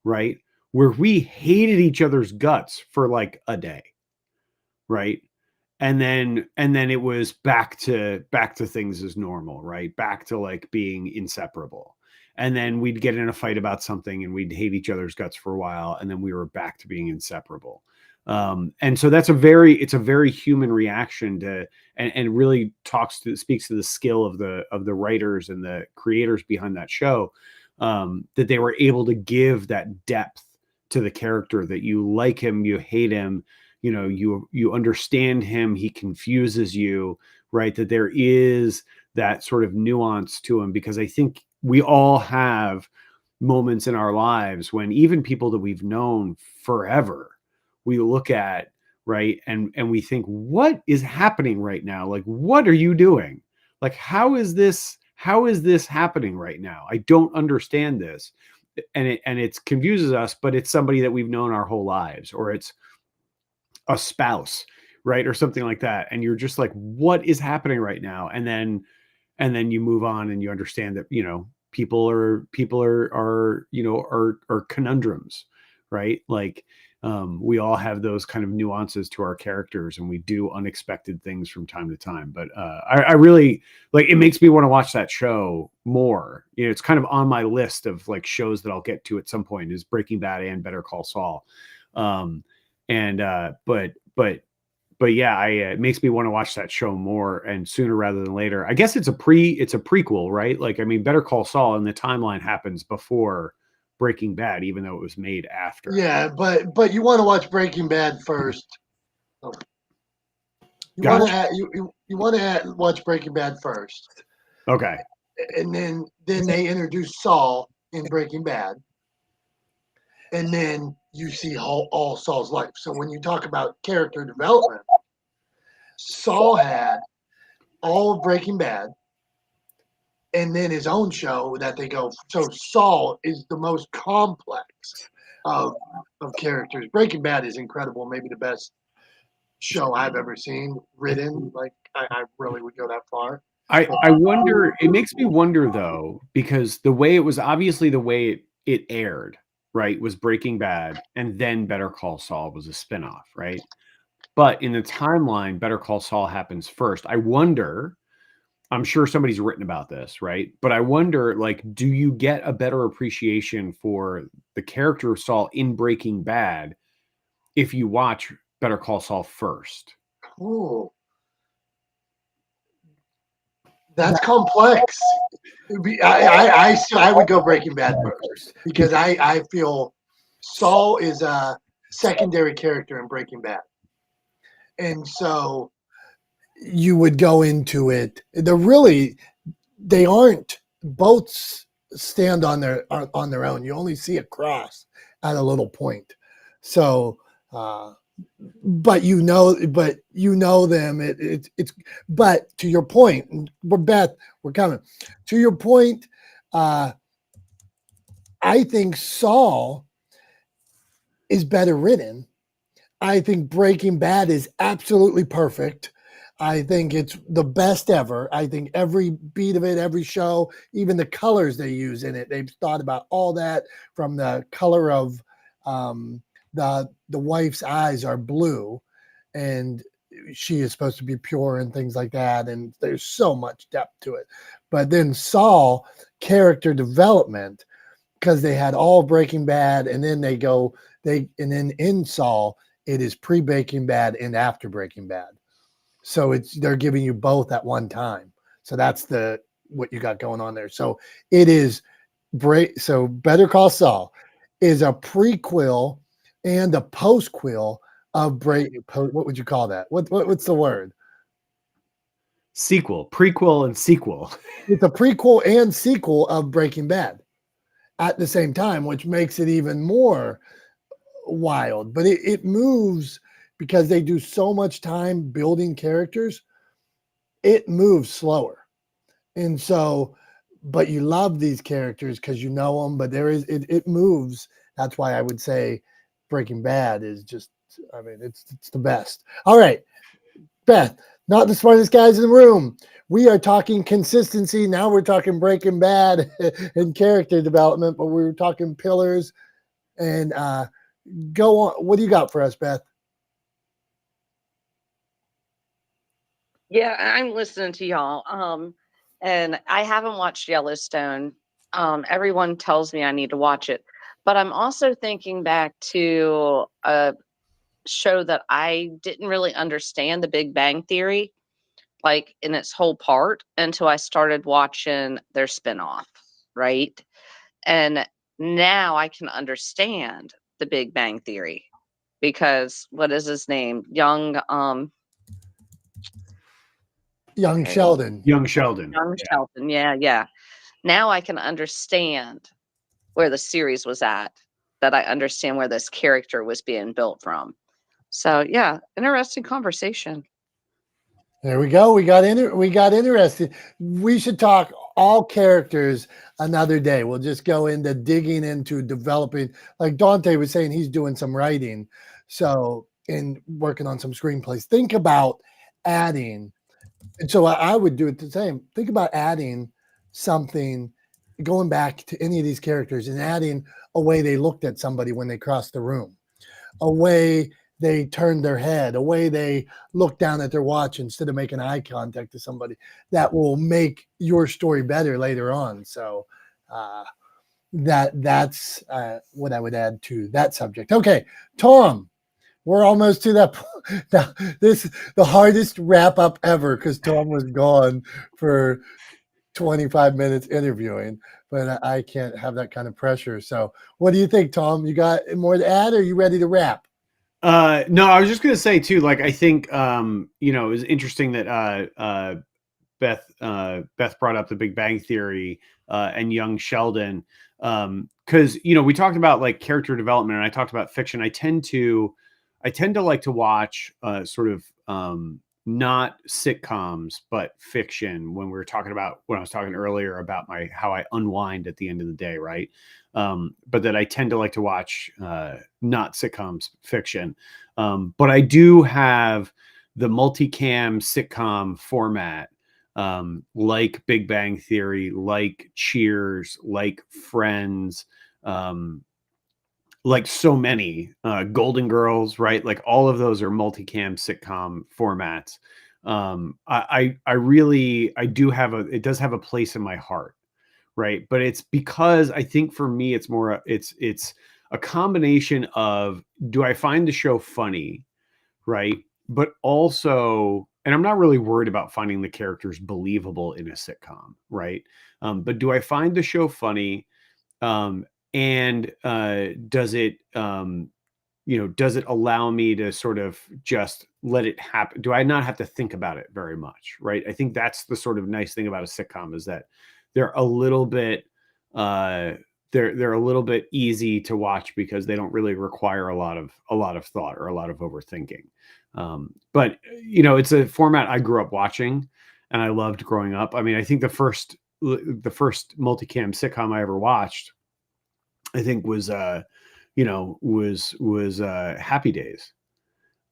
right? Where we hated each other's guts for like a day, right? And then it was back to things as normal, right? Back to like being inseparable. And then we'd get in a fight about something and we'd hate each other's guts for a while, and then we were back to being inseparable. And so it's a very human reaction to, and really speaks to the skill of the writers and the creators behind that show, that they were able to give that depth to the character, that you like him, you hate him, you understand him, he confuses you, right? That there is that sort of nuance to him, because I think we all have moments in our lives when even people that we've known forever, we look at, right, and we think, what is happening right now? Like, what are you doing? Like, how is this happening right now? I don't understand this. And it confuses us, but it's somebody that we've known our whole lives, or it's a spouse, right, or something like that. And you're just like, what is happening right now? And then you move on and you understand that, people are conundrums, right? Like, we all have those kind of nuances to our characters, and we do unexpected things from time to time. But I really, like, it makes me want to watch that show more. It's kind of on my list of like shows that I'll get to at some point, is Breaking Bad and Better Call Saul. But yeah, it makes me want to watch that show more, and sooner rather than later. I guess it's a prequel, right? Like, I mean, Better Call Saul in the timeline happens before Breaking Bad, even though it was made after. Yeah, but you want to watch Breaking Bad first. You want Gotcha. to you want to watch Breaking Bad first, Okay. and then they introduce Saul in Breaking Bad, and then you see all Saul's life. So when you talk about character development, Saul had all of Breaking Bad, and then his own show that they go. So Saul is the most complex of characters. Breaking Bad is incredible, maybe the best show I've ever seen written. Like I really would go that far. I wonder, it makes me wonder though, because the way it was obviously the way it aired, right, was Breaking Bad, and then Better Call Saul was a spinoff, right? But in the timeline, Better Call Saul happens first. I wonder, I'm sure somebody's written about this, right? But I wonder, like, do you get a better appreciation for the character of Saul in Breaking Bad if you watch Better Call Saul first? Ooh, that's complex. I would go Breaking Bad first because I feel Saul is a secondary character in Breaking Bad, and so you would go into it. They aren't both stand on their own. You only see a cross at a little point. So, but you know them. It's. But to your point, we're coming. To your point, I think Saul is better written. I think Breaking Bad is absolutely perfect. I think it's the best ever. I think every beat of it, every show, even the colors they use in it, they've thought about all that, from the color of the wife's eyes are blue, and she is supposed to be pure and things like that. And there's so much depth to it. But then Saul, character development, because they had all Breaking Bad, and then and then in Saul, it is pre-Breaking Bad and after Breaking Bad. So they're giving you both at one time. So that's what you got going on there. So it is so Better Call Saul is a prequel and a postquel of what would you call that? What's the word? Sequel, prequel, and sequel. It's a prequel and sequel of Breaking Bad at the same time, which makes it even more wild. But it moves because they do so much time building characters. It moves slower, and so, but you love these characters because you know them. But it moves. That's why I would say Breaking Bad is just. I mean, it's the best. All right, Beth, not the smartest guys in the room. We are talking consistency. Now we're talking Breaking Bad and character development, but we were talking pillars. And go on. What do you got for us, Beth? Yeah, I'm listening to y'all. And I haven't watched Yellowstone. Everyone tells me I need to watch it, but I'm also thinking back to a show that I didn't really understand, The Big Bang Theory, like in its whole part, until I started watching their spinoff, right? And now I can understand The Big Bang Theory because what is his name? Young Sheldon. Young Sheldon. Young Sheldon. Yeah, yeah. Now I can understand where the series was at, that I understand where this character was being built from. So yeah, interesting conversation. There we go. We got interested. We should talk all characters another day. We'll just go into digging into developing. Like Dante was saying, he's doing some writing, so and working on some screenplays. Think about adding. And so I would do it the same. Think about adding something, going back to any of these characters and adding a way they looked at somebody when they crossed the room, a way they turned their head, a way they looked down at their watch instead of making eye contact to somebody. That will make your story better later on. So that's what I would add to that subject. Okay, Tom, we're almost to that point. Now, this is the hardest wrap up ever because Tom was gone for 25 minutes interviewing, but I can't have that kind of pressure. So what do you think, Tom? You got more to add, or are you ready to wrap? No, I was just gonna say too, like I think it was interesting that Beth brought up the Big Bang Theory and young Sheldon, because we talked about like character development, and I talked about fiction. I tend to like to watch sort of not sitcoms but fiction when I was talking earlier about how I unwind at the end of the day, right? But that I tend to like to watch not sitcoms, fiction. But I do have the multicam sitcom format, like Big Bang Theory, like Cheers, like Friends, like so many Golden Girls, right? Like all of those are multicam sitcom formats. I do have it does have a place in my heart, right? But it's because I think for me it's more it's a combination of, do I find the show funny, right? But also, and I'm not really worried about finding the characters believable in a sitcom, right? But do I find the show funny? Um, and does it allow me to sort of just let it happen? Do I not have to think about it very much, right? I think that's the sort of nice thing about a sitcom, is that they're a little bit uh they're a little bit easy to watch because they don't really require a lot of thought or a lot of overthinking. But it's a format I grew up watching and I loved growing up. I mean, I think the first multicam sitcom I ever watched, I think was Happy Days.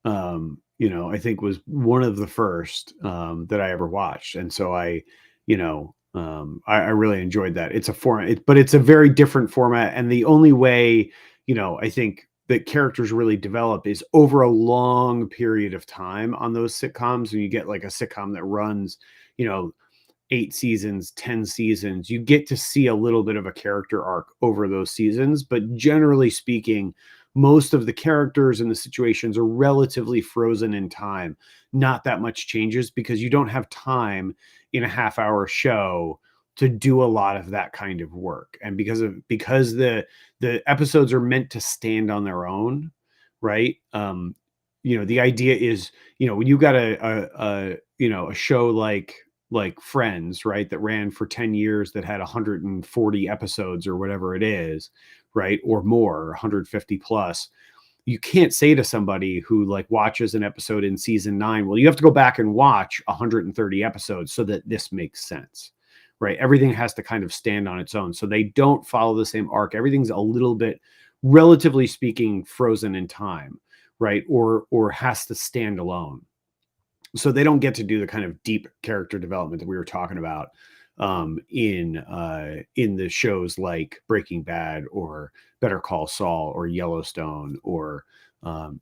I think was one of the first that I ever watched. And so I really enjoyed that. It's a format, but it's a very different format. And the only way, I think that characters really develop is over a long period of time on those sitcoms. And you get like a sitcom that runs, you know, 8 seasons, 10 seasons, you get to see a little bit of a character arc over those seasons. But generally speaking, most of the characters and the situations are relatively frozen in time. Not that much changes because you don't have time in a half-hour show to do a lot of that kind of work. And because the episodes are meant to stand on their own, right? The idea is, when you got a show like Friends, right, that ran for 10 years, that had 140 episodes or whatever it is, right, or more, 150 plus, you can't say to somebody who like watches an episode in season 9, well, you have to go back and watch 130 episodes so that this makes sense, right? Everything has to kind of stand on its own. So they don't follow the same arc. Everything's a little bit, relatively speaking, frozen in time, right? Or has to stand alone. So they don't get to do the kind of deep character development that we were talking about in the shows like Breaking Bad or Better Call Saul or Yellowstone or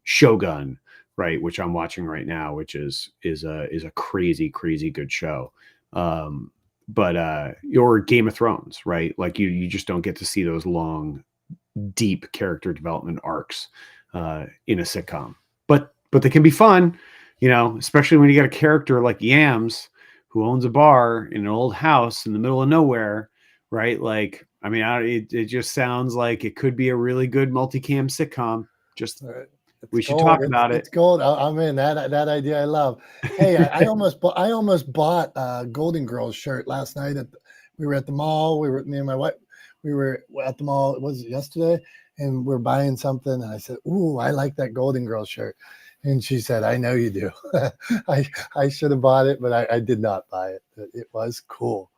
Shogun, right? Which I'm watching right now, which is a crazy good show. But your Game of Thrones, right? Like you just don't get to see those long, deep character development arcs in a sitcom. But they can be fun, especially when you got a character like Yams who owns a bar in an old house in the middle of nowhere, right? Like, I mean, it just sounds like it could be a really good multicam sitcom. Just we should talk about it. It's gold. I'm in that idea. I love. Hey, I almost bought a Golden Girls shirt last night. We were at the mall. Me and my wife. We were at the mall. Was it yesterday? And we're buying something. And I said, "Ooh, I like that Golden Girls shirt." And she said, "I know you do." I should have bought it, but I did not buy it. But it was cool.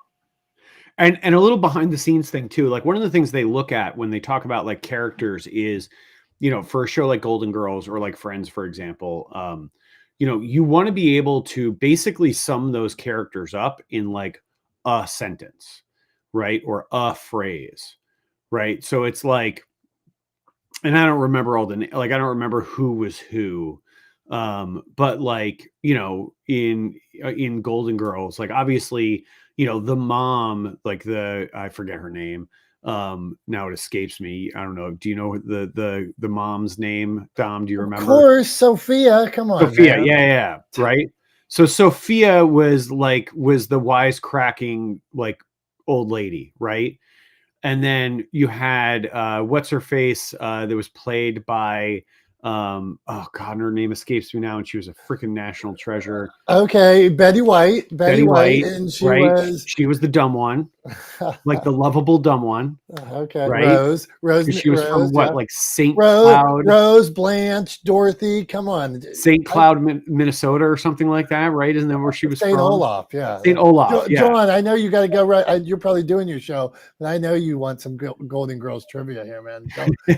And a little behind the scenes thing too. Like one of the things they look at when they talk about like characters is, for a show like Golden Girls or like Friends, for example, you want to be able to basically sum those characters up in like a sentence, right? Or a phrase, right? So it's like, and I don't remember I don't remember who was who. But like, in Golden Girls, like obviously, the mom, like I forget her name. Now it escapes me. I don't know. Do you know the mom's name, Dom? Do you remember? Of course, Sophia. Come on, Sophia. man. Yeah. Right. So Sophia was the wisecracking like old lady, right? And then you had what's her face that was played by oh God, her name escapes me now, and she was a freaking national treasure. Okay, Betty White, Betty White, and she right? was She was the dumb one, like the lovable dumb one, okay. right? Rose, 'Cause she was from what, yeah. like Rose, Blanche, Dorothy. Come on, St. Cloud, Minnesota, or something like that, right? Isn't that where she was Saint from? Olaf. Yeah, St. Olaf, yeah. John, I know you got to go right. You're probably doing your show, but I know you want some Golden Girls trivia here, man.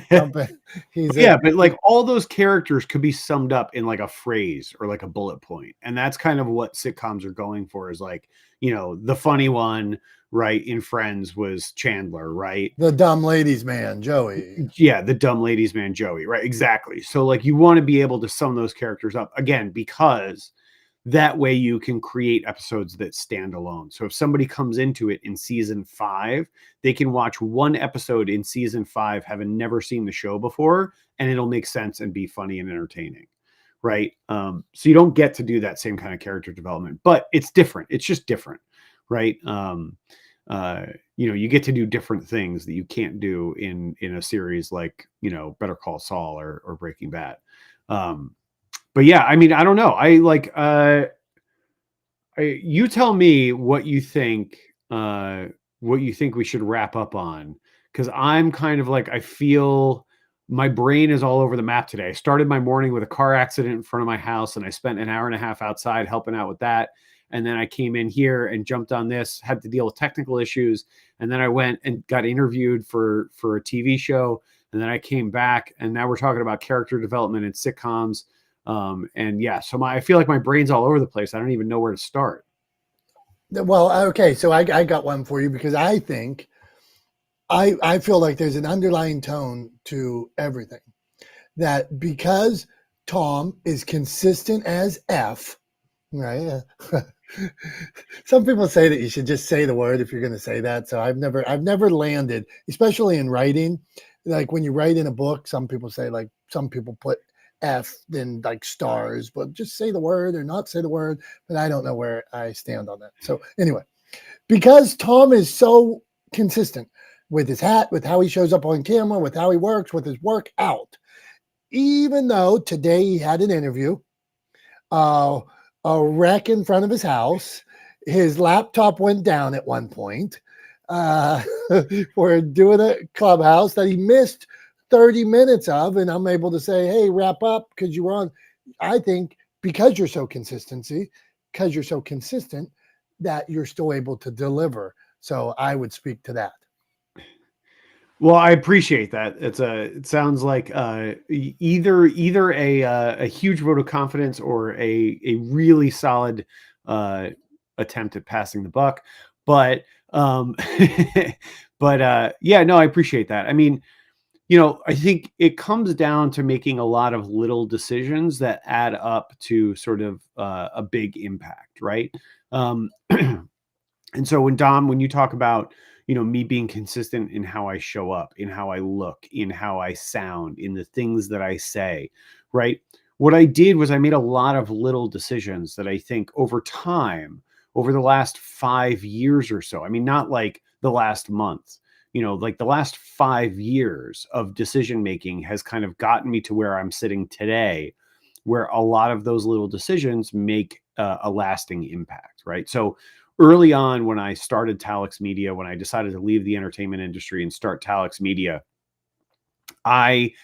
Jump in. Yeah, but like all those characters could be summed up in like a phrase or like a bullet point. And that's kind of what sitcoms are going for, is like, the funny one, right, in Friends was Chandler, right? The dumb ladies man, Joey. Yeah, the dumb ladies man, Joey, right? Exactly. So like you want to be able to sum those characters up again, because that way you can create episodes that stand alone. So if somebody comes into it in season 5, they can watch one episode in season 5, having never seen the show before, and it'll make sense and be funny and entertaining. Right. So you don't get to do that same kind of character development, but it's different. It's just different. Right. You get to do different things that you can't do in a series like, Better Call Saul or Breaking Bad. But yeah, I mean, I don't know. I like, you tell me what you think we should wrap up on. 'Cause I'm kind of like, I feel my brain is all over the map today. I started my morning with a car accident in front of my house, and I spent an hour and a half outside helping out with that. And then I came in here and jumped on this, had to deal with technical issues. And then I went and got interviewed for a TV show. And then I came back, and now we're talking about character development and sitcoms. And yeah, so I feel like my brain's all over the place. I don't even know where to start. Well, okay, so I got one for you, because I think I feel like there's an underlying tone to everything, that because Tom is consistent as F, right? Some people say that you should just say the word if you're going to say that. So I've never landed, especially in writing. Like when you write in a book, some people say, like, some people put F then like stars, but just say the word or not say the word. But I don't know where I stand on that. So anyway, because Tom is so consistent with his hat, with how he shows up on camera, with how he works, with his work out, even though today he had an interview, a wreck in front of his house, his laptop went down at one point. We're doing a Clubhouse that he missed 30 minutes of, and I'm able to say, hey, wrap up, because you were on. I think because you're so consistent, that you're still able to deliver. So I would speak to that. Well, I appreciate that. It sounds like either a huge vote of confidence or a really solid attempt at passing the buck. But yeah, no, I appreciate that. I mean, I think it comes down to making a lot of little decisions that add up to sort of a big impact, right? And so when you talk about, me being consistent in how I show up, in how I look, in how I sound, in the things that I say, right? What I did was I made a lot of little decisions that I think over time, over the last 5 years or so, I mean, not like the last month, like the last 5 years of decision making has kind of gotten me to where I'm sitting today, where a lot of those little decisions make a lasting impact, right? So early on, when I started Talex Media, when I decided to leave the entertainment industry and start Talex Media, I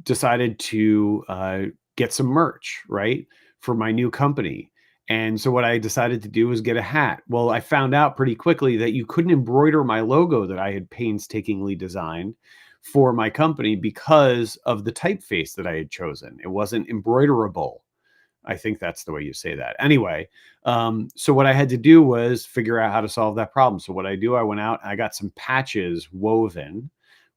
decided to get some merch, right, for my new company. And so what I decided to do was get a hat. Well, I found out pretty quickly that you couldn't embroider my logo that I had painstakingly designed for my company because of the typeface that I had chosen. It wasn't embroiderable. I think that's the way you say that. Anyway, so what I had to do was figure out how to solve that problem. So what I went out and I got some patches woven,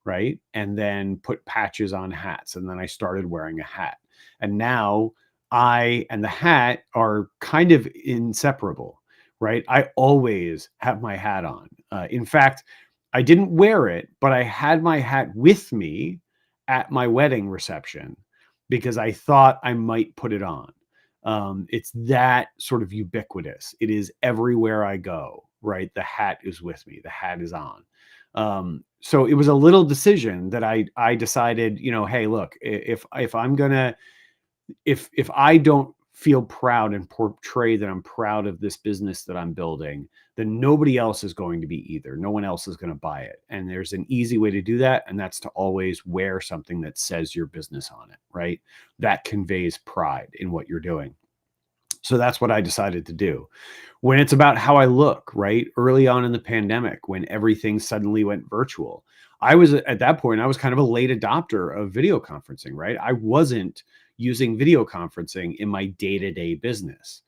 right? And then put patches on hats. And then I started wearing a hat. And now I and the hat are kind of inseparable, right? I always have my hat on. In fact, I didn't wear it, but I had my hat with me at my wedding reception because I thought I might put it on. It's that sort of ubiquitous. It is everywhere I go, right? The hat is with me. The hat is on. so it was a little decision that I decided, you know, hey, look, if I'm gonna, if I don't feel proud and portray that I'm proud of this business that I'm building, then nobody else is going to be either. No one else is going to buy it. And there's an easy way to do that, and that's to always wear something that says your business on it, right? That conveys pride in what you're doing. So that's what I decided to do. When it's about how I look, right? Early on in the pandemic, when everything suddenly went virtual, I was at that point, I was kind of a late adopter of video conferencing, right? I wasn't using video conferencing in my day-to-day business.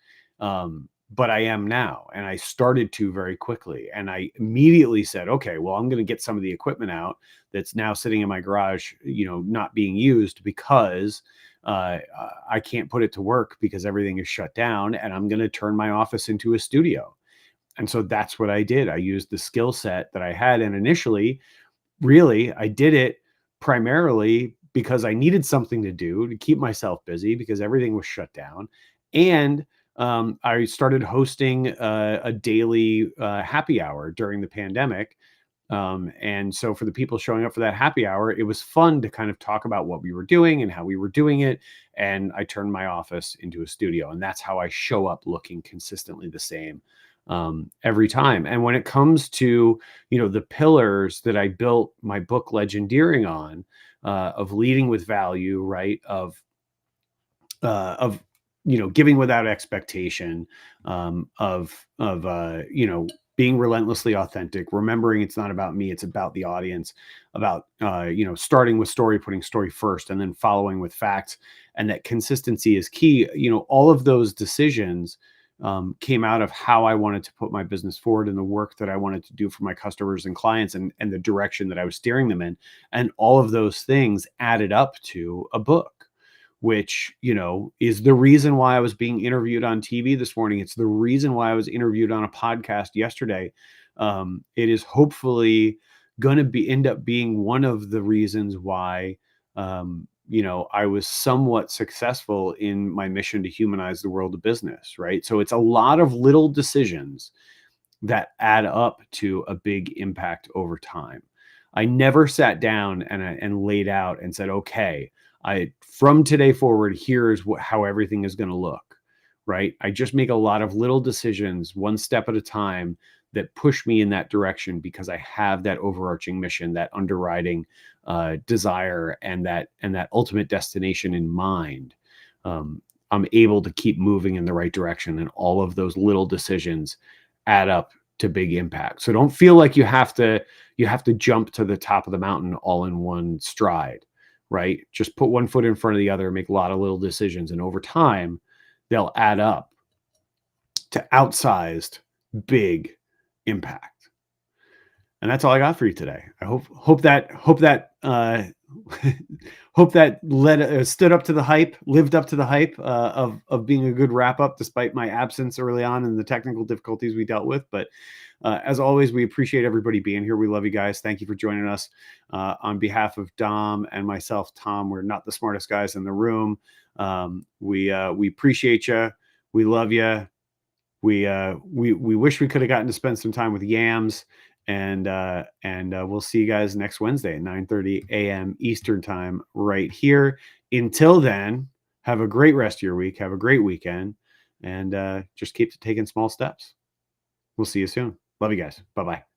But I am now, and I started to very quickly. And I immediately said, okay, well, I'm going to get some of the equipment out that's now sitting in my garage, you know, not being used because I can't put it to work because everything is shut down, and I'm going to turn my office into a studio. And so that's what I did. I used the skill set that I had. And initially, really, I did it primarily because I needed something to do to keep myself busy because everything was shut down. And I started hosting a daily happy hour during the pandemic. And so for the people showing up for that happy hour, it was fun to kind of talk about what we were doing and how we were doing it. And I turned my office into a studio, and that's how I show up looking consistently the same every time. And when it comes to, you know, the pillars that I built my book Legendeering on, of leading with value, right? Of you know, giving without expectation, you know, being relentlessly authentic, remembering it's not about me, it's about the audience, about you know, starting with story, putting story first, and then following with facts, and that consistency is key. You know, all of those decisions came out of how I wanted to put my business forward and the work that I wanted to do for my customers and clients, and the direction that I was steering them in. And all of those things added up to a book, which, you know, is the reason why I was being interviewed on TV this morning. It's the reason why I was interviewed on a podcast yesterday. It is hopefully going to end up being one of the reasons why, you know, I was somewhat successful in my mission to humanize the world of business, right? So it's a lot of little decisions that add up to a big impact over time. I never sat down and laid out and said, okay, from today forward, here's how everything is going to look, right? I just make a lot of little decisions, one step at a time, that push me in that direction because I have that overarching mission, that underwriting desire, and that ultimate destination in mind. I'm able to keep moving in the right direction, and all of those little decisions add up to big impact. So don't feel like you have to jump to the top of the mountain all in one stride, right? Just put one foot in front of the other, make a lot of little decisions, and over time, they'll add up to outsized, big impact. And that's all I got for you today. I hope that hope that stood up to the hype, lived up to the hype of being a good wrap up, despite my absence early on and the technical difficulties we dealt with. But as always, we appreciate everybody being here. We love you guys. Thank you for joining us. On behalf of Dom and myself, Tom, we're not the smartest guys in the room. We appreciate you. We love you. We wish we could have gotten to spend some time with Yams. And we'll see you guys next Wednesday at 9:30 a.m. Eastern time right here. Until then, have a great rest of your week. Have a great weekend. And just keep taking small steps. We'll see you soon. Love you guys. Bye-bye.